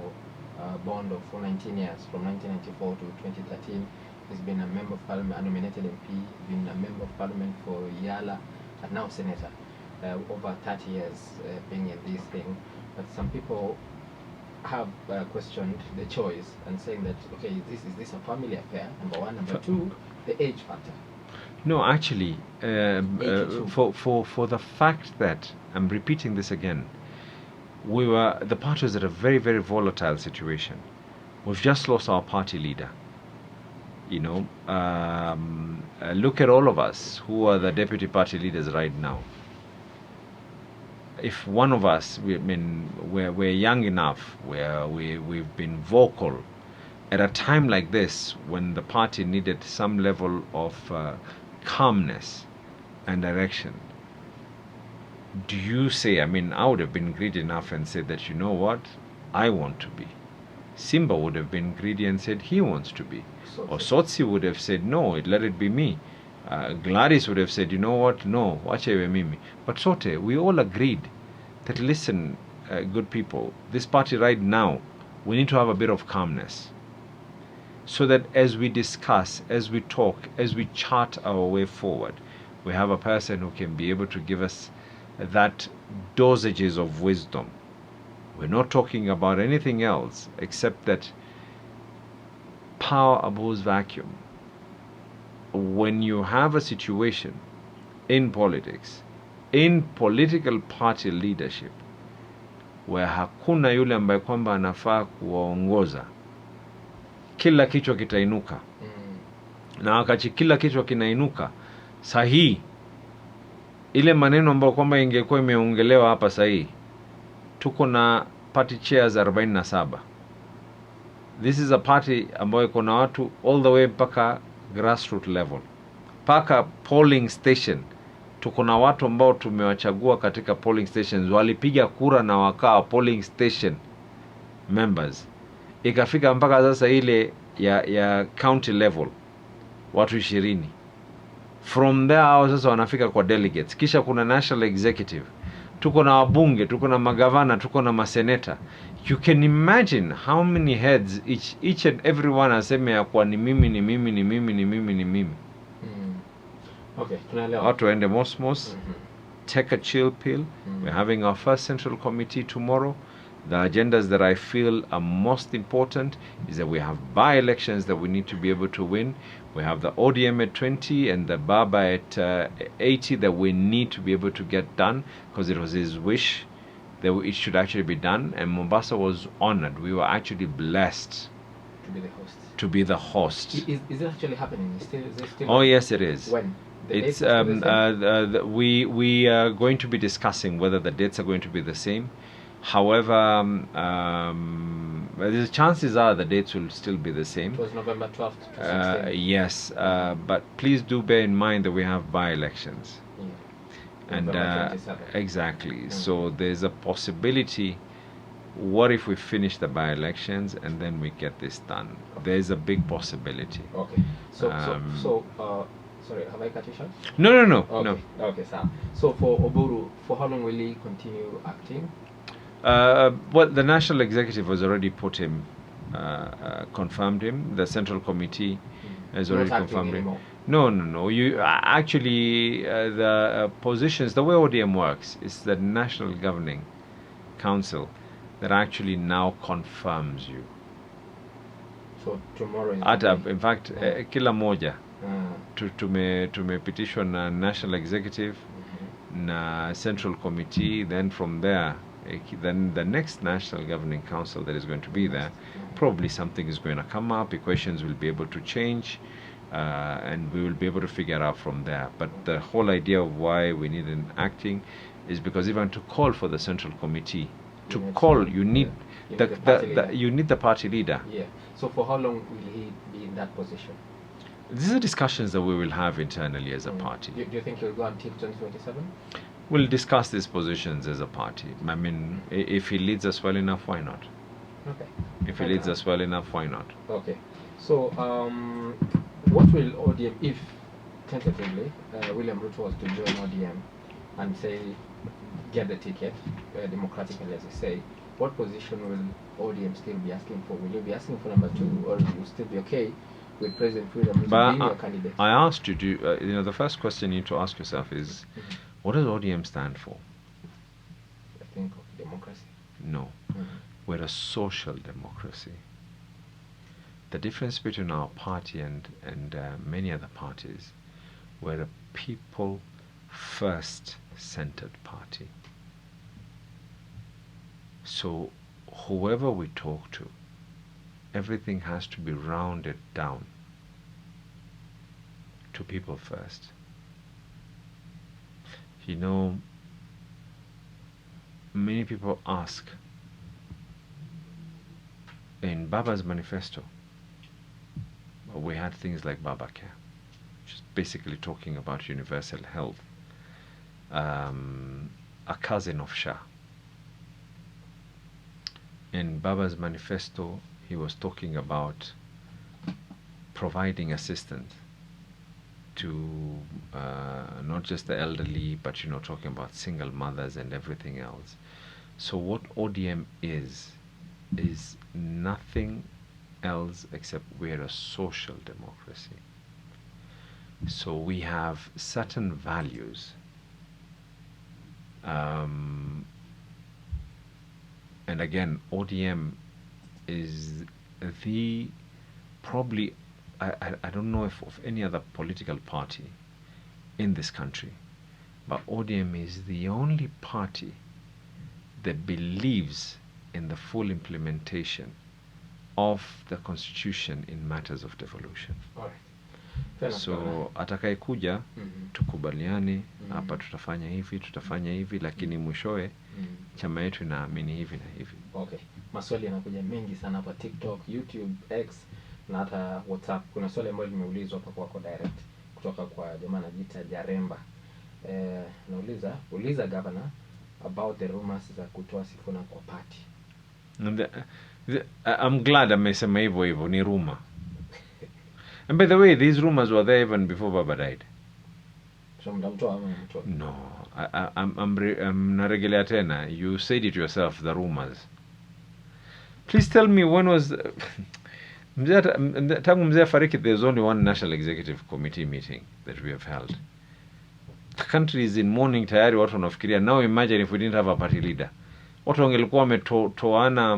a bond of 19 years, from 1994 to 2013. He's been a member of parliament, a nominated MP, been a member of parliament for Yala, and now senator. Over 30 years being in this thing. But some people have questioned the choice and saying that, okay, is this a family affair, number one, number two, the age factor. No, actually, for the fact that, I'm repeating this again, the party was at a very, very volatile situation. We've just lost our party leader. You know, look at all of us who are the deputy party leaders right now. If one of us, we're young enough, we've been vocal at a time like this when the party needed some level of calmness and direction. Do you say, I would have been greedy enough and said that, you know what, I want to be. Simba would have been greedy and said he wants to be. Or Sotsi would have said, no, let it be me. Gladys would have said, you know what, no, wache mimi. But Sote, we all agreed that, listen, good people, this party right now, we need to have a bit of calmness. So that as we discuss, as we talk, as we chart our way forward, we have a person who can be able to give us that dosages of wisdom. We're not talking about anything else except that power abhors vacuum. When you have a situation in politics, in political party leadership, where hakuna yule ambaye kwamba anafaa kuwaongoza, kila kichwa kitainuka. Na wakati kila kichwa kinainuka, sahihi ile maneno ambayo kwamba ingekuwa imeongelewa hapa sahihi, tuko na party chairs 47. This is a party ambayo iko na watu all the way mpaka grassroots level, mpaka polling station. Tuko na watu ambao tumewachagua katika polling stations, walipiga kura na wakawa polling station members. Ikafika mpaka sasa ile ya county level, watu 20. From there hao sasa wanafika kwa delegates. Kisha kuna national executive. Tuko na wabunge, tuko na magavana, tuko na maseneta. You can imagine how many heads each and every one aseme ya kwa ni mimi, ni mimi, ni mimi, ni mimi, ni mimi. Okay, tunaelewa. Watu waende mosmos, take a chill pill. We're having our first central committee tomorrow. The agendas that I feel are most important is that we have by-elections that we need to be able to win. We have the ODM at 20 and the Baba at 80 that we need to be able to get done, because it was his wish that it should actually be done. And Mombasa was honored. We were actually blessed To be the host. to be the host. Is it actually happening? Is it still Oh yes, it is. When? The It's dates are still the same? we are going to be discussing whether the dates are going to be the same. However, the chances are the dates will still be the same. It was November 12th to 16th. Yes, but please do bear in mind that we have by-elections. Yeah. And November 27th. exactly. So there's a possibility. What if we finish the by-elections and then we get this done? There's a big possibility. Okay. So sorry, have I cut you short? No. Okay. No. Okay, sir. So for Oburu, for how long will he continue acting? Well, the national executive has already put him, confirmed him. The central committee has already Not acting confirmed him. anymore. No. You actually the positions. The way ODM works is the National Governing Council that actually now confirms you. So tomorrow is Hata, the day. in fact, kila moja Ah, tumepitishwa na national executive na central committee. Then from there, then the next national governing council that is going to be there, probably something is going to come up. Equations will be able to change, and we will be able to figure out from there. But the whole idea of why we need an acting is because even to call for the central committee, to call, you need you need the party leader. Yeah. So for how long will he be in that position? These are discussions that we will have internally as a party. Do you think he'll go until 2027? We'll discuss these positions as a party. I mean, if he leads us well enough, why not? Okay. If he leads us well enough, why not? Okay. So what will ODM, if tentatively William Ruto was to join ODM and say get the ticket democratically, as you say, what position will ODM still be asking for? Will you be asking for number 2, or will you still be okay with President William Ruto being your candidate? I asked you, the first question you need to ask yourself is, what does ODM stand for? I think of democracy. No. We're we're a social democracy. The difference between our party and many other parties, we're a people first centered party. So whoever we talk to, everything has to be rounded down to people first. You know, many people ask, in Baba's manifesto, we had things like Baba Care, which is basically talking about universal health. A cousin of Shah. In Baba's manifesto, he was talking about providing assistance to not just the elderly, but talking about single mothers and everything else. So what ODM is nothing else except we're a social democracy. So we have certain values, and again, ODM is the probably I don't know if of any other political party in this country, but ODM is the only party that believes in the full implementation of the constitution in matters of devolution. So atakayekuja tukubaliane hapa, tutafanya hivi lakini mwishowe chama yetu inaamini hivi na hivi. Okay. Maswali yanakuja mengi sana hapa TikTok, YouTube, X na hata WhatsApp. Kuna swali ambalo limeulizwa hapa kwako direct kutoka kwa jamaa anajiita Jaremba. Uliza governor about the rumors za kutoa Sifuna kwa party. I'm glad amesema hivyo ni rumor. And by the way, these rumors were there even before Baba died. So mtamtoa ama mtoa? No, I'm naregelea tena. You said it yourself, the rumors. Please tell me, when was tangu mzee fariki, there's only one National Executive Committee meeting that we have held. The country is in mourning tayari, watu wanafikiria. Now imagine if we didn't have a party leader. Watu wangelikuwa wametoana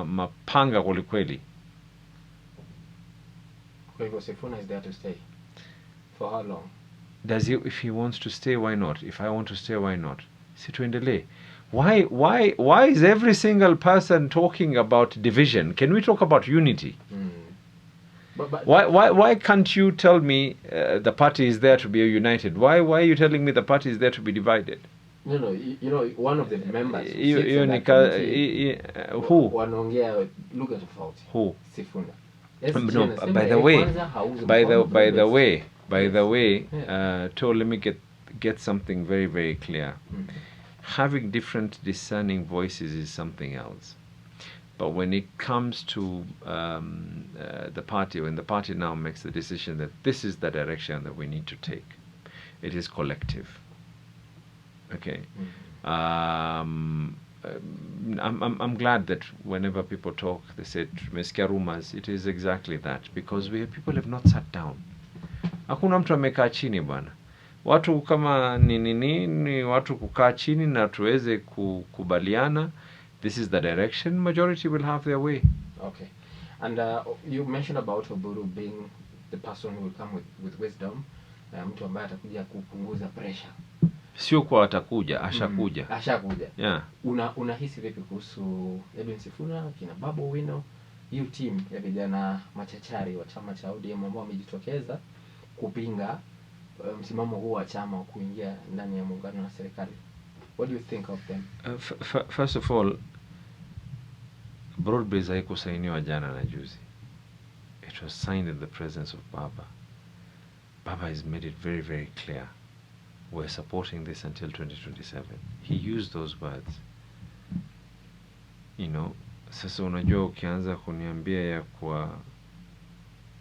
mapanga kweli. Kwa hivyo Sifuna is there to stay. For how long? If he wants to stay, why not? If I want to stay, why not? Situendelee. Why is every single person talking about division? Can we talk about unity? But why can't you tell me the party is there to be united? Why are you telling me the party is there to be divided? No, one of the members who? Wanaongea lugha tofauti. Who? Sifuna. No, by the way, let me get something very, very clear. Having different discerning voices is something else. But when it comes to the party, when the party now makes the decision that this is the direction that we need to take, it is collective. Okay. I'm glad that whenever people talk, they say tumesikia rumors. It is exactly that, because people have not sat down. Hakuna mtu amekaa chini bwana. Watu kama ni watu kukaa chini na tuweze kukubaliana, this is the direction, majority will have their way. Okay. And you mentioned about Oburu being the person who will come with wisdom, mtu ambaye atakuja kupunguza pressure. Sio kwa atakuja, ashakuja. Ashakuja. Yeah. Unahisi vipi kuhusu Edwin Sifuna, kina Babu Wino, hiyo team ya vijana machachari wa chama cha ODM ambao wamejitokeza kupinga msimamo huu wa chama kuingia ndani ya muungano na serikali? What do you think of them? First of all, broad base haikusainiwa jana na juzi. It was signed in the presence of Baba. Baba has made it very, very clear. We're supporting this until 2027. He used those words. Sasa unajua ukianza kuniambia ya kwa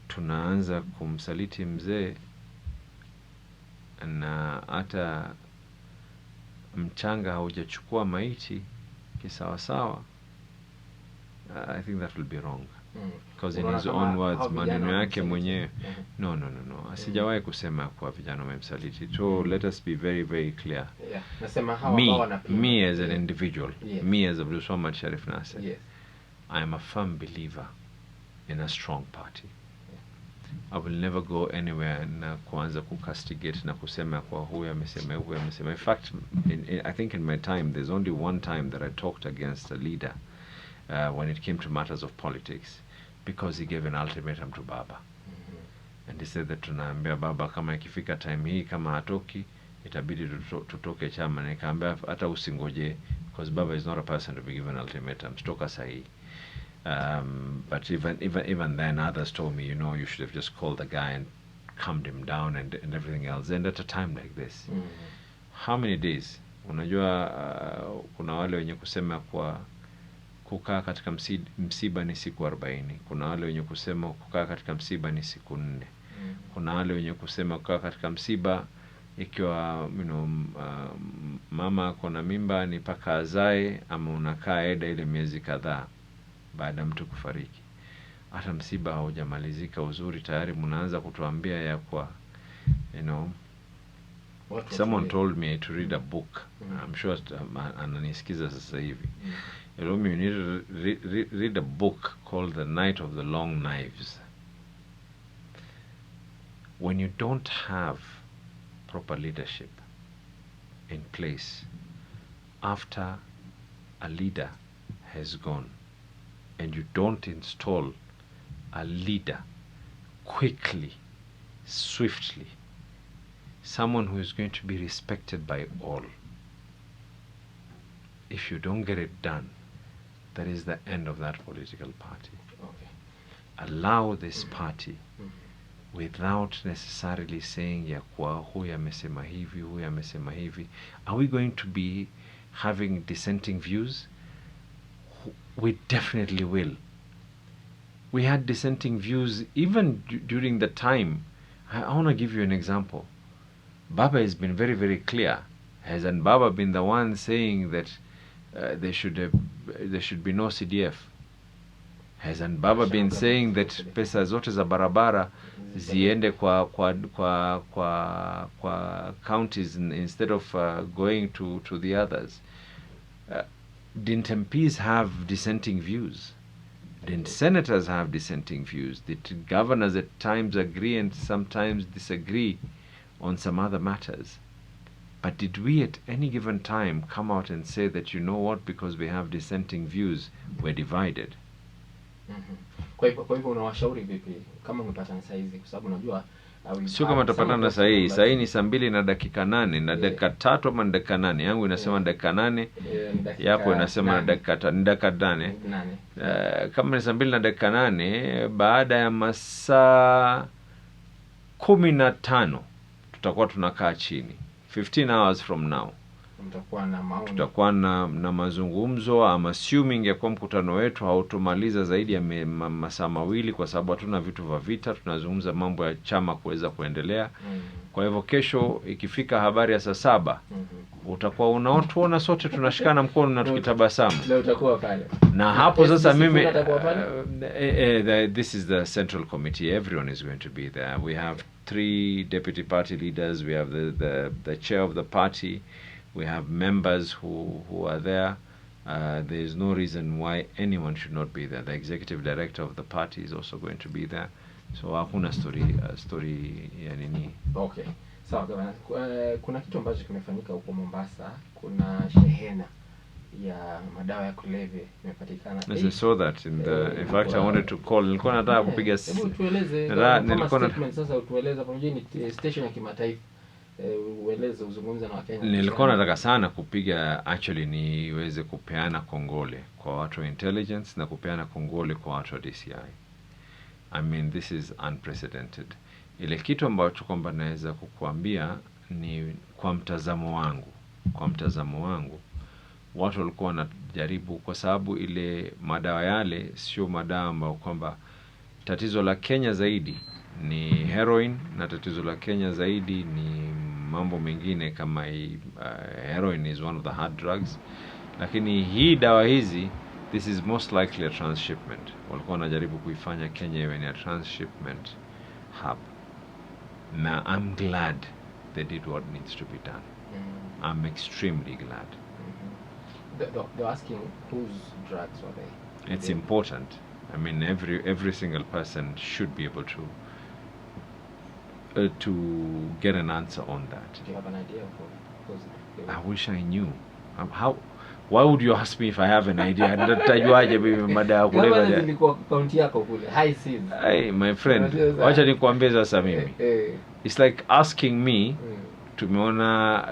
tunaanza kumsaliti mzee na hata mchanga haujachukua maiti kisawasawa, I think that will be wrong. Because in his own words, maneno yake mwenyewe, no, asijawahi kusema kwa vijana wamemsaliti. So let us be very, very clear. Yeah. Me as an individual, me as Abdulswamad Shariff Nassir, I am a firm believer in a strong party. I will never go anywhere na kuanza kukastigate na kusema kwa huyu amesema huyu amesema. In fact, I think in my time there's only one time that I talked against a leader when it came to matters of politics, because he gave an ultimatum to Baba. And he said that tunaambia Baba kama ikifika time hii kama hatoki itabidi tutoke chama. Nikaambia hata usingoje, because Baba is not a person to be given ultimatums. Toka sahi. But even then others told me, you know, you should have just called the guy and calmed him down and everything else. And at a time like this, how many days? Unajua kuna wale wenye kusema kwa kukaa katika msiba ni siku 40. Kuna wale wenye kusema kukaa katika msiba ni siku 4. Kuna wale wenye kusema kukaa katika msiba ikiwa mama akona mimba ni paka azae, ama unakaa eda ile miezi kadhaa baada mtu kufariki. Hata msiba haujamalizika uzuri tayari mnaanza kutuambia ya kwa someone told me to read a book. I'm sure ananisikiza sasa hivi. You know, you need to read a book called The Night of the Long Knives. When you don't have proper leadership in place after a leader has gone, and you don't install a leader quickly, swiftly, someone who is going to be respected by all, if you don't get it done, that is the end of that political party. Okay. Allow this party without necessarily saying ya kwa huyu amesema hivi, huyu amesema hivi. Are we going to be having dissenting views? We definitely will. We had dissenting views even during the time. I want to give you an example. Baba has been very, very clear. Hasn't Baba been the one saying that there should be no CDF? Hasn't Baba been saying that pesa zote za barabara ziende kwa counties instead of going to the others? Didn't MPs have dissenting views? Didn't senators have dissenting views? Did governors at times agree and sometimes disagree on some other matters? But did we at any given time come out and say that, you know what, because we have dissenting views, we're divided? Kwa hivyo unawashauri vipi kama umepatana saa hizi, kwa sababu unajua sio kama tutapatana saa hii ni saa 2 na dakika 8 na dakika 3 ama dakika 8. Yangu inasema dakika 8, yako inasema dakika 8. Kama ni saa 2 na dakika 8, baada ya masaa 15 tutakuwa tunakaa chini. 15 hours from now tutakuwa na mazungumzo. I'm assuming ya kwa mkutano wetu hautomaliza zaidi ya masaa 2, kwa sababu hatuna vitu vya vita. Tunazungumza mambo ya chama kuweza kuendelea. Kwa hivyo kesho ikifika habari ya saa 7, utakuwa unaotuona sote tunashikana mkono na tukitabasamu. Leo utakuwa pale. Na hapo sasa mimi this is the central committee. Everyone is going to be there. We have 3 deputy party leaders. We have the chair of the party. We have members who are there. There is no reason why anyone should not be there. The executive director of the party is also going to be there. So hakuna story ya nini. Okay. Sawa gavana. Kuna kitu ambacho kimefanyika huko Mombasa. Kuna shehena ya madawa ya kulevya imepatikana. I saw that in in fact I wanted to call. Nilikuwa nataka kupiga tueleze sasa utueleza pamoja ni station ya kimataifa. Ueleze uzungumza na Wakenya. Nilikuwa nataka sana kupiga actually niweze kupeana kongole kwa watu wa intelligence na kupeana kongole kwa watu wa DCI. I mean, this is unprecedented. Ile kitu ambacho kwamba naweza kukuambia ni kwa mtazamo wangu watu walikuwa wanajaribu, kwa sababu ile madawa yale sio madawa ambayo kwamba tatizo la Kenya zaidi ni heroin, na tatizo la Kenya zaidi ni mambo mengine kama heroin is one of the hard drugs, lakini hii dawa hizi, this is most likely a transshipment. Walikuwa wanajaribu kuifanya Kenya iwe ni a transshipment hub. Now I'm glad they did what needs to be done. I'm extremely glad. They're asking whose drugs were they? It's important. I mean, every single person should be able to get an answer on that. Do you have an idea of what? I wish I knew. Why would you ask me if I have an idea? Natajuaje mimi mada ya kulevya? Kama zilikuwa kaunti yako kule, high seas. Hey, my friend, wacha nikwambie sasa mimi. It's like asking me,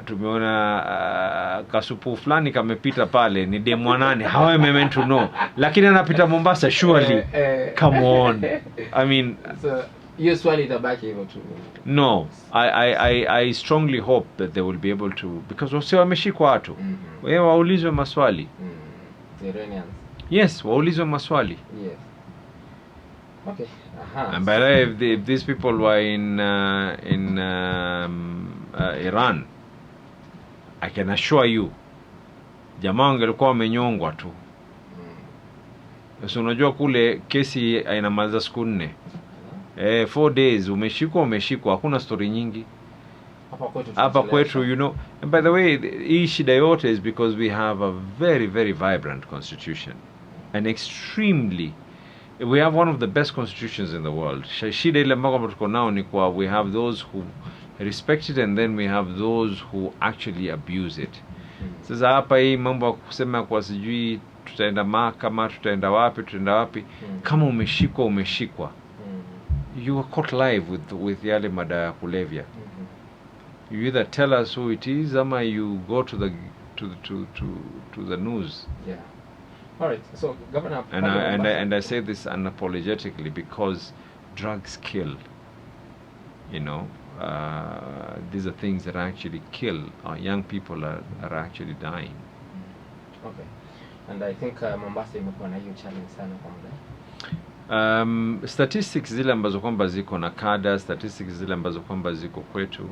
tumeona kasupu fulani kamepita pale, ni demu nani? How am I meant to know? Lakini anapita Mombasa, surely. Come on. I mean, so you swali itabaki hivyo tu. No, I strongly hope that they will be able to, because wase wameshikwa watu. Wewe waulizwe maswali. The Iranians. Yes, waulizwe maswali. Yes. Okay. And by the way, if these people were in Iran, I can assure you, jamaa wangelikuwa wamenyongwa tu. So unajua kule kesi inamaliza siku 4. 4 days umeshikwa, hakuna story nyingi. Hapa kwetu, you know. And by the way, hii shida yote is because we have a very, very vibrant constitution. And we have one of the best constitutions in the world. Shida ile ambako tuko nao ni kwa we have those who respect it and then we have those who actually abuse it. Sasa hapa hii mambo ya kusema kwa sijui tutaenda mahakama, tutaenda wapi, kama umeshikwa. You are caught live with yale mada ya kulevya. You either tell us who it is, ama you go to the news. Yeah. All right. So, Governor. And I say this unapologetically because drugs kill. You know, these are things that actually kill. Our young people are actually dying. Okay. And I think Mombasa imekuwa na hiyo challenge sana kwa muda. Statistics zile ambazo kwamba ziko na kada, statistics zile ambazo kwamba ziko kwetu,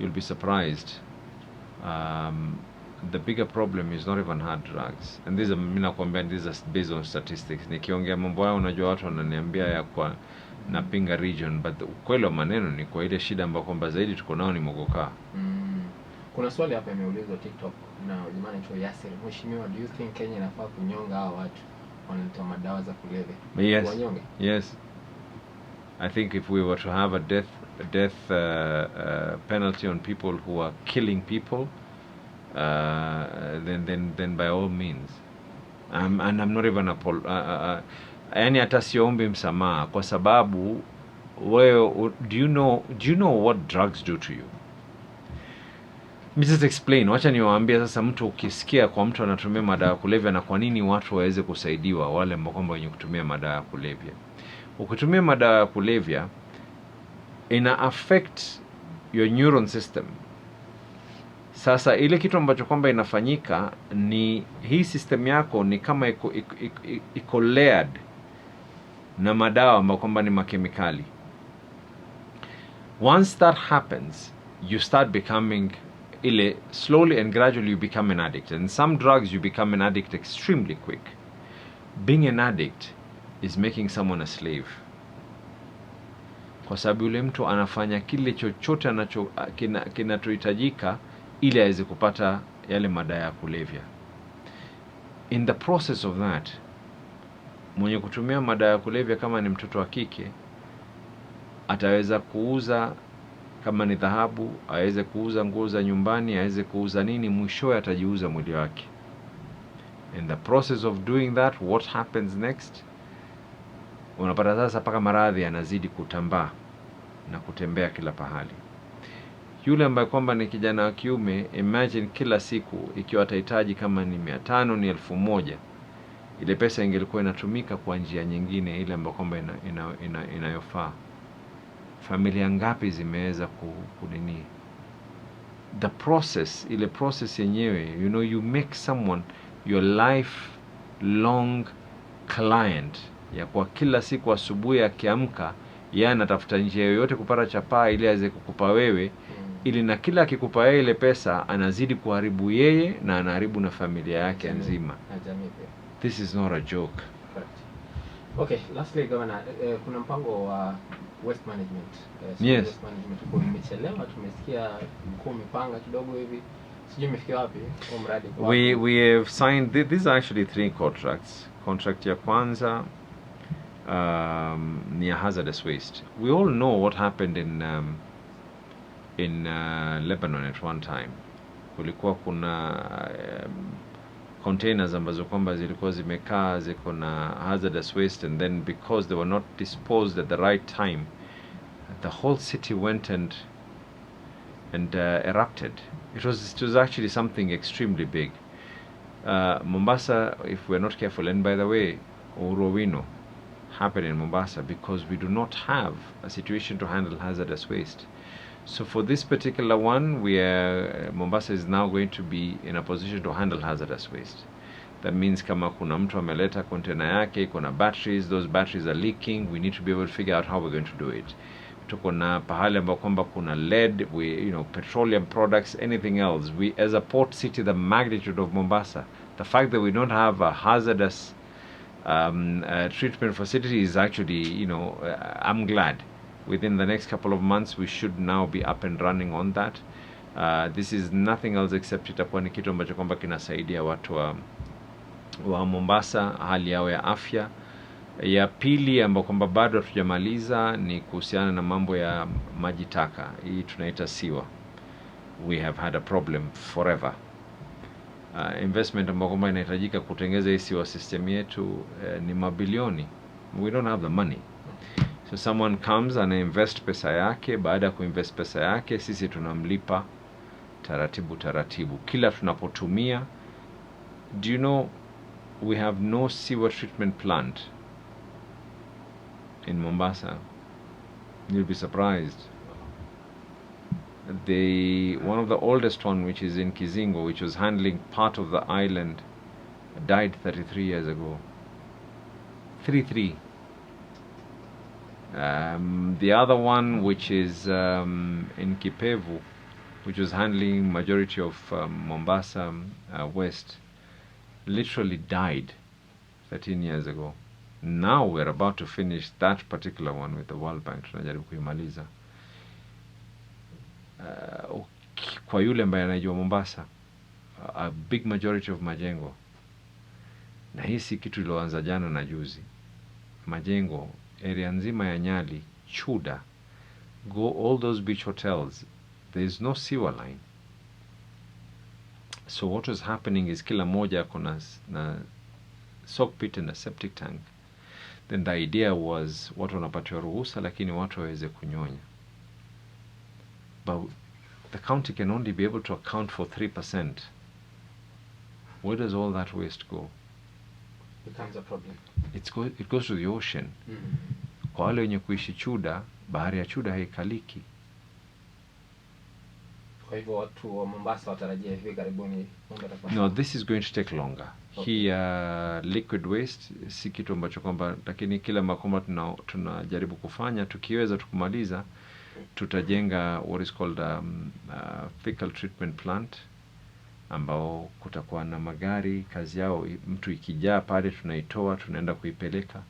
you'll be surprised. The bigger problem is not even hard drugs. And these are, mimi nakwambia, these are based on statistics. Nikiongea mambo yao unajua watu wananiambia ya kwa napinga region, but ukweli wa maneno ni kwa ile shida ambayo kwamba zaidi tuko nao ni mogoka. Kuna swali hapa imeulizwa TikTok na jamaa anaitwa Nassir. Mheshimiwa, do you think Kenya inafaa kunyonga hao watu wanaitwa madawa za kulevya? Yes. I think if we were to have a death penalty on people who are killing people, then by all means. And I'm not even yani hata siombi msamaha kwa sababu wewe, do you know what drugs do to you? Let me just explain. Wacha niwaambie sasa, mtu ukisikia kwa mtu anatumia madawa ya kulevya na kwa nini watu waweze kusaidiwa, wale ambao wenye kutumia madawa ya kulevya. Ukitumia madawa ya kulevya ina affect your neuron system. Sasa ile kitu ambacho kwamba inafanyika ni hii system yako ni kama iko layered na madawa ambayo kwamba ni makemikali. Once that happens, you start becoming slowly and gradually you become an addict. And some drugs you become an addict extremely quick. Being an addict is making someone a slave. Kwa sababu yule mtu anafanya kile chochote kinachohitajika ili aweze kupata yale madawa ya kulevya. In the process of that, mwenye kutumia madawa ya kulevya kama ni mtoto wa kike ataweza kuuza, kama ni dhahabu aweze kuuza nguo za nyumbani, aweze kuuza nini, mwishowe atajiuza mwili wake. In the process of doing that, what happens next? Unapata sasa paka maradhi yanazidi kutambaa na kutembea kila pahali. Yule ambaye kwamba ni kijana wa kiume, imagine kila siku ikiwa atahitaji kama ni 500 ni 1000, ile pesa ingelikuwa inatumika kwa njia nyingine ile ambayo kwamba inayofaa. Familia ngapi zimeweza kunini? The process, ile process yenyewe, you know, you make someone your lifelong client, ya kwa kila siku asubuhi akiamka yeye anatafuta njia yoyote kupata chapaa ili aweze kukupa wewe, ili na kila akikupa yeye ile pesa anazidi kuharibu yeye na anaharibu na familia yake nzima. This is not a joke. Correct. Okay, lastly Governor, kuna mpango wa waste management. Yes. Waste management umechelewa, tumesikia mkuu mipanga kidogo hivi. Sijui imefikia wapi kwa mradi? We have signed, these are actually 3 contracts. Contract ya kwanza ni ya hazardous waste. We all know what happened in Lebanon at one time. Kulikuwa kuna containers ambazo kwamba zilikuwa zimekaa ziko na hazardous waste, and then because they were not disposed at the right time, the whole city went and erupted. It was actually something extremely big. Mombasa, if we're not careful, and by the way, Oburu happened in Mombasa because we do not have a situation to handle hazardous waste. So for this particular one, Mombasa is now going to be in a position to handle hazardous waste. That means kama kuna mtu ameleta container yake, kuna batteries, those batteries are leaking, we need to be able to figure out how we're going to do it. Tuko na pahali ambapo kwamba kuna lead, petroleum products, anything else. We, as a port city, the magnitude of Mombasa, the fact that we don't have a hazardous treatment facility is actually, I'm glad. Within the next couple of months, we should now be up and running on that. This is nothing else except itakuwa ni kitu ambacho kwamba kinasaidia watu wa Mombasa hali yao ya afya. Ya pili ambayo kwamba bado hatujamaliza ni kuhusiana na mambo ya maji taka. Hii tunaita siwa. We have had a problem forever. Investment ambayo kwamba inahitajika kutengeza hii siwa system yetu ni mabilioni. We don't have the money. So someone comes and invest pesa yake. Baada ya kuinvest pesa yake, sisi tunamlipa taratibu taratibu kila tunapotumia. Do you know we have no sewer treatment plant in Mombasa? You'll be surprised. One of the oldest one, which is in Kizingo, which was handling part of the island, died 33 years ago. 33. The other one, which is in Kipevu, which was handling majority of Mombasa West, literally died 13 years ago. Now we're about to finish that particular one with the World Bank. Tunajaribu kuimaliza. Kwa yule ambaye anajua Mombasa, a big majority of majengo, na hii si kitu iliyoanza jana na juzi. Majengo area nzima ya Nyali, Chuda, go all those beach hotels, there is no sewer line. So what was happening is kila moja kuna na soak pit and a septic tank. Then the idea was watu wanapatiwa ruhusa lakini watu waweze kunyonya. But the county can only be able to account for 3%. Where does all that waste go? Becomes a problem. It goes to the ocean. Kwa wale wenye kuishi Chuda, bahari ya Chuda haikaliki. Kwa hivyo watu wa Mombasa watarajia hivi karibuni mambo yatakuwa. No, this is going to take longer. Okay. Hii liquid waste si kitu ambacho kwamba, lakini kila makomba tunajaribu kufanya, tukiweza tukumaliza, tutajenga what is called fecal treatment plant, ambao kutakuwa na magari, kazi yao mtu ikijaa pale tunaitoa tunaenda kuipeleka.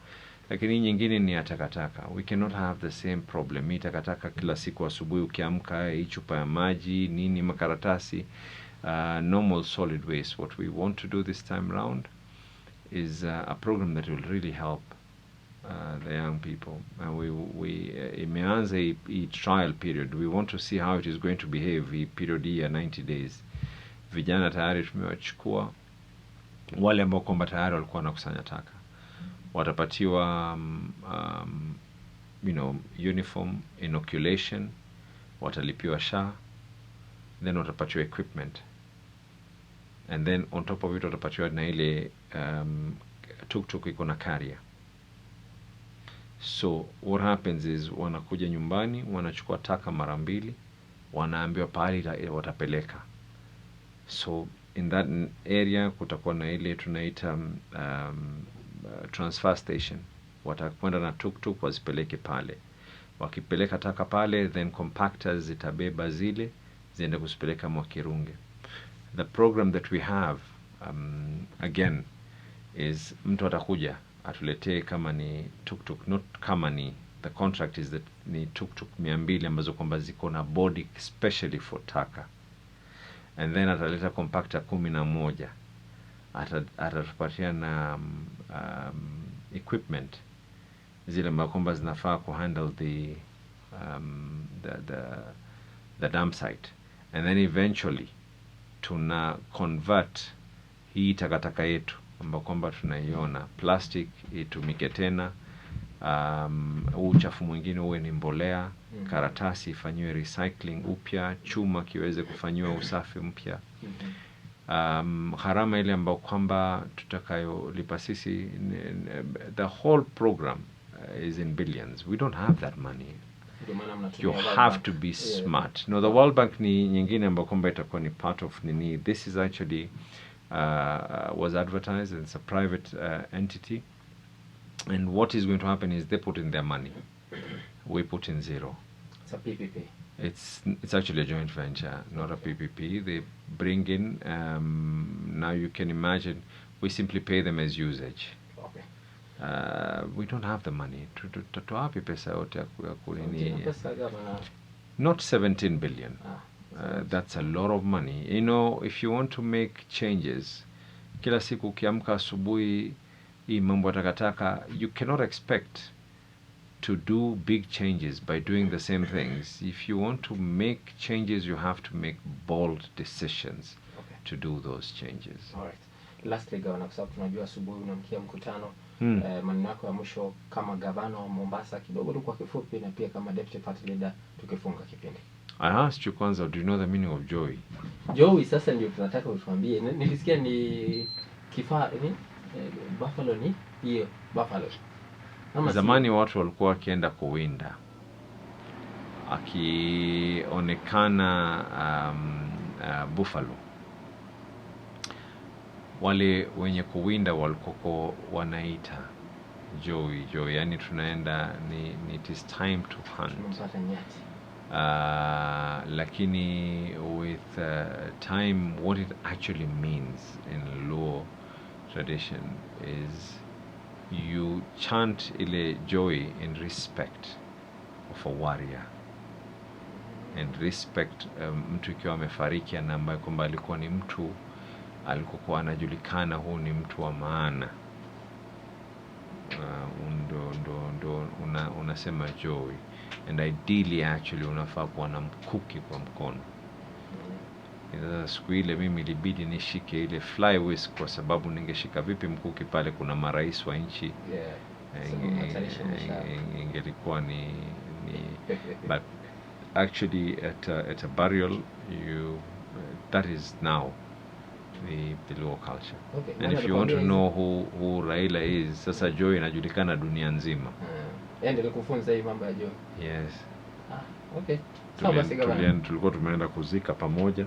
Lakini nyingine ni ya takataka. We cannot have the same problem. Hii takataka kila siku asubuhi ukiamka, hii chupa ya maji, nini, makaratasi, normal solid waste. What we want to do this time round is a program that will really help the young people. Imeanza hii trial period. We want to see how it is going to behave hii period ya 90 days. Vijana tayari tumewachukua, wale ambao kwamba tayari walikuwa wanakusanya taka watapatiwa uniform, inoculation, watalipiwa SHA, then watapatiwa equipment, and then on top of it watapatiwa na ile tuk-tuk iko na carrier. So what happens is wanakuja nyumbani, wanachukua taka mara mbili, wanaambiwa pahali watapeleka. So in that area kutakuwa na ile tunaita transfer station. Watakwenda na tuk-tuk wazipeleke pale. Wakipeleka taka pale, then compactors zitabeba zile ziende kuzipeleka Mwakirunge. The program that we have again is mtu atakuja atuletee kama ni tuk-tuk, not kama ni, the contract is that ni tuk-tuk 200 ambazo kwamba ziko na body specially for taka, and then ataleta compactor 11. atatupatia na equipment zile ambazo kwamba zinafaa kuhandle the dump site, and then eventually tuna convert hii takataka yetu ambayo kwamba tunaiona plastic itumike tena, uchafu mwingine uwe ni mbolea, karatasi ifanywe recycling upya, chuma kiweze kufanywa usafi mpya. Gharama ile ambayo kwamba tutakayolipa sisi, the whole program is in billions. We don't have that money. You have to be smart. No, the World Bank ni nyingine ambayo kwamba itakuwa ni part of nini. This is actually was advertised, and it's a private entity, and what is going to happen is they put in their money, we put in zero. It's a PPP. It's actually a joint venture, not a PPP. They bring in, now you can imagine, we simply pay them as usage. Okay. We don't have the money to hapi pesa yote ya kunini. Pesa gavana. Not 17 billion. That's a lot of money. You know, if you want to make changes, kila siku ukiamka asubuhi hii mambo takataka, you cannot expect to do big changes by doing the same things. If you want to make changes, you have to make bold decisions to do those changes. All right. Lastly, Governor, kwa sababu tunajua asubuhi unamkia mkutano, maneno yako ya mwisho kama gavana wa Mombasa kidogo tu kwa kifupi, na pia kama deputy party leader tukifunga kipindi. I asked you kwanza, do you know the meaning of joy? Joy sasa ndio tunataka utuambie. Nilisikia ni kifaa ni buffalo, ni hiyo buffalo. Zamani watu walikuwa wakienda kuwinda, akionekana buffalo, wale wenye kuwinda walikuwa wanaita joy, yani tunaenda ni it is time to hunt. Lakini with time, what it actually means in Luo tradition is you chant ile joy in respect of a warrior, and respect mtu ikiwa amefariki na ambaye kwamba alikuwa ni mtu alikuwa anajulikana, huu ni mtu wa maana, ndo unasema joy. And ideally actually unafaa kuwa na mkuki kwa mkono. Siku ile mimi ilibidi nishike ile fly whisk, kwa sababu ningeshika vipi mkuki pale kuna marais wa nchi, ingelikuwa ni but actually at a burial, that is now the Luo culture. Okay. And if you want to know who Raila is, sasa joy inajulikana dunia nzima. Ndio nikufunza hii mambo ya joy. Yes. Okay. Tulikuwa tumeenda kuzika pamoja.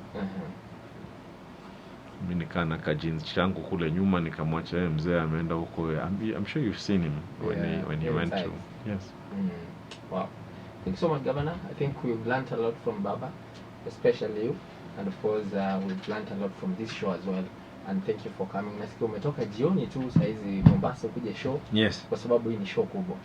Mimi nikaa na kajins changu kule nyuma, nikamwacha yeye mzee ameenda huko. I'm sure you've seen him when he went to. Yes. Wow. Thank you so much, Governor. I think we've learned a lot from Baba, especially you, and of course we've learned a lot from this show as well. And thank you for coming. Nasikia umetoka jioni tu saizi Mombasa kuja show. Yes. Kwa sababu hii ni show kubwa.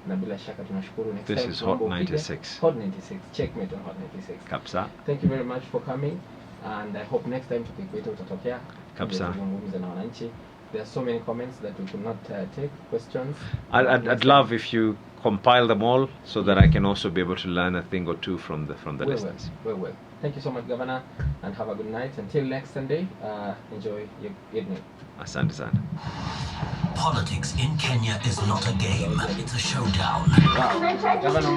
Na bila shaka tunashukuru. Next this time is Hot 96. Hot 96. Checkmate on Hot 96. Kapsa. Thank you very much for coming, and I hope next time tukikuita utatokea. Kapsa. Tuzungumze na wananchi. There are so many comments that we could not take, questions. I'd love if you compile them all so that I can also be able to learn a thing or two from the listeners. Well. Thank you so much, Governor, and have a good night. Until next Sunday, enjoy your evening. Asante sana. Politics in Kenya is not a game, it's a showdown. Wow. Governor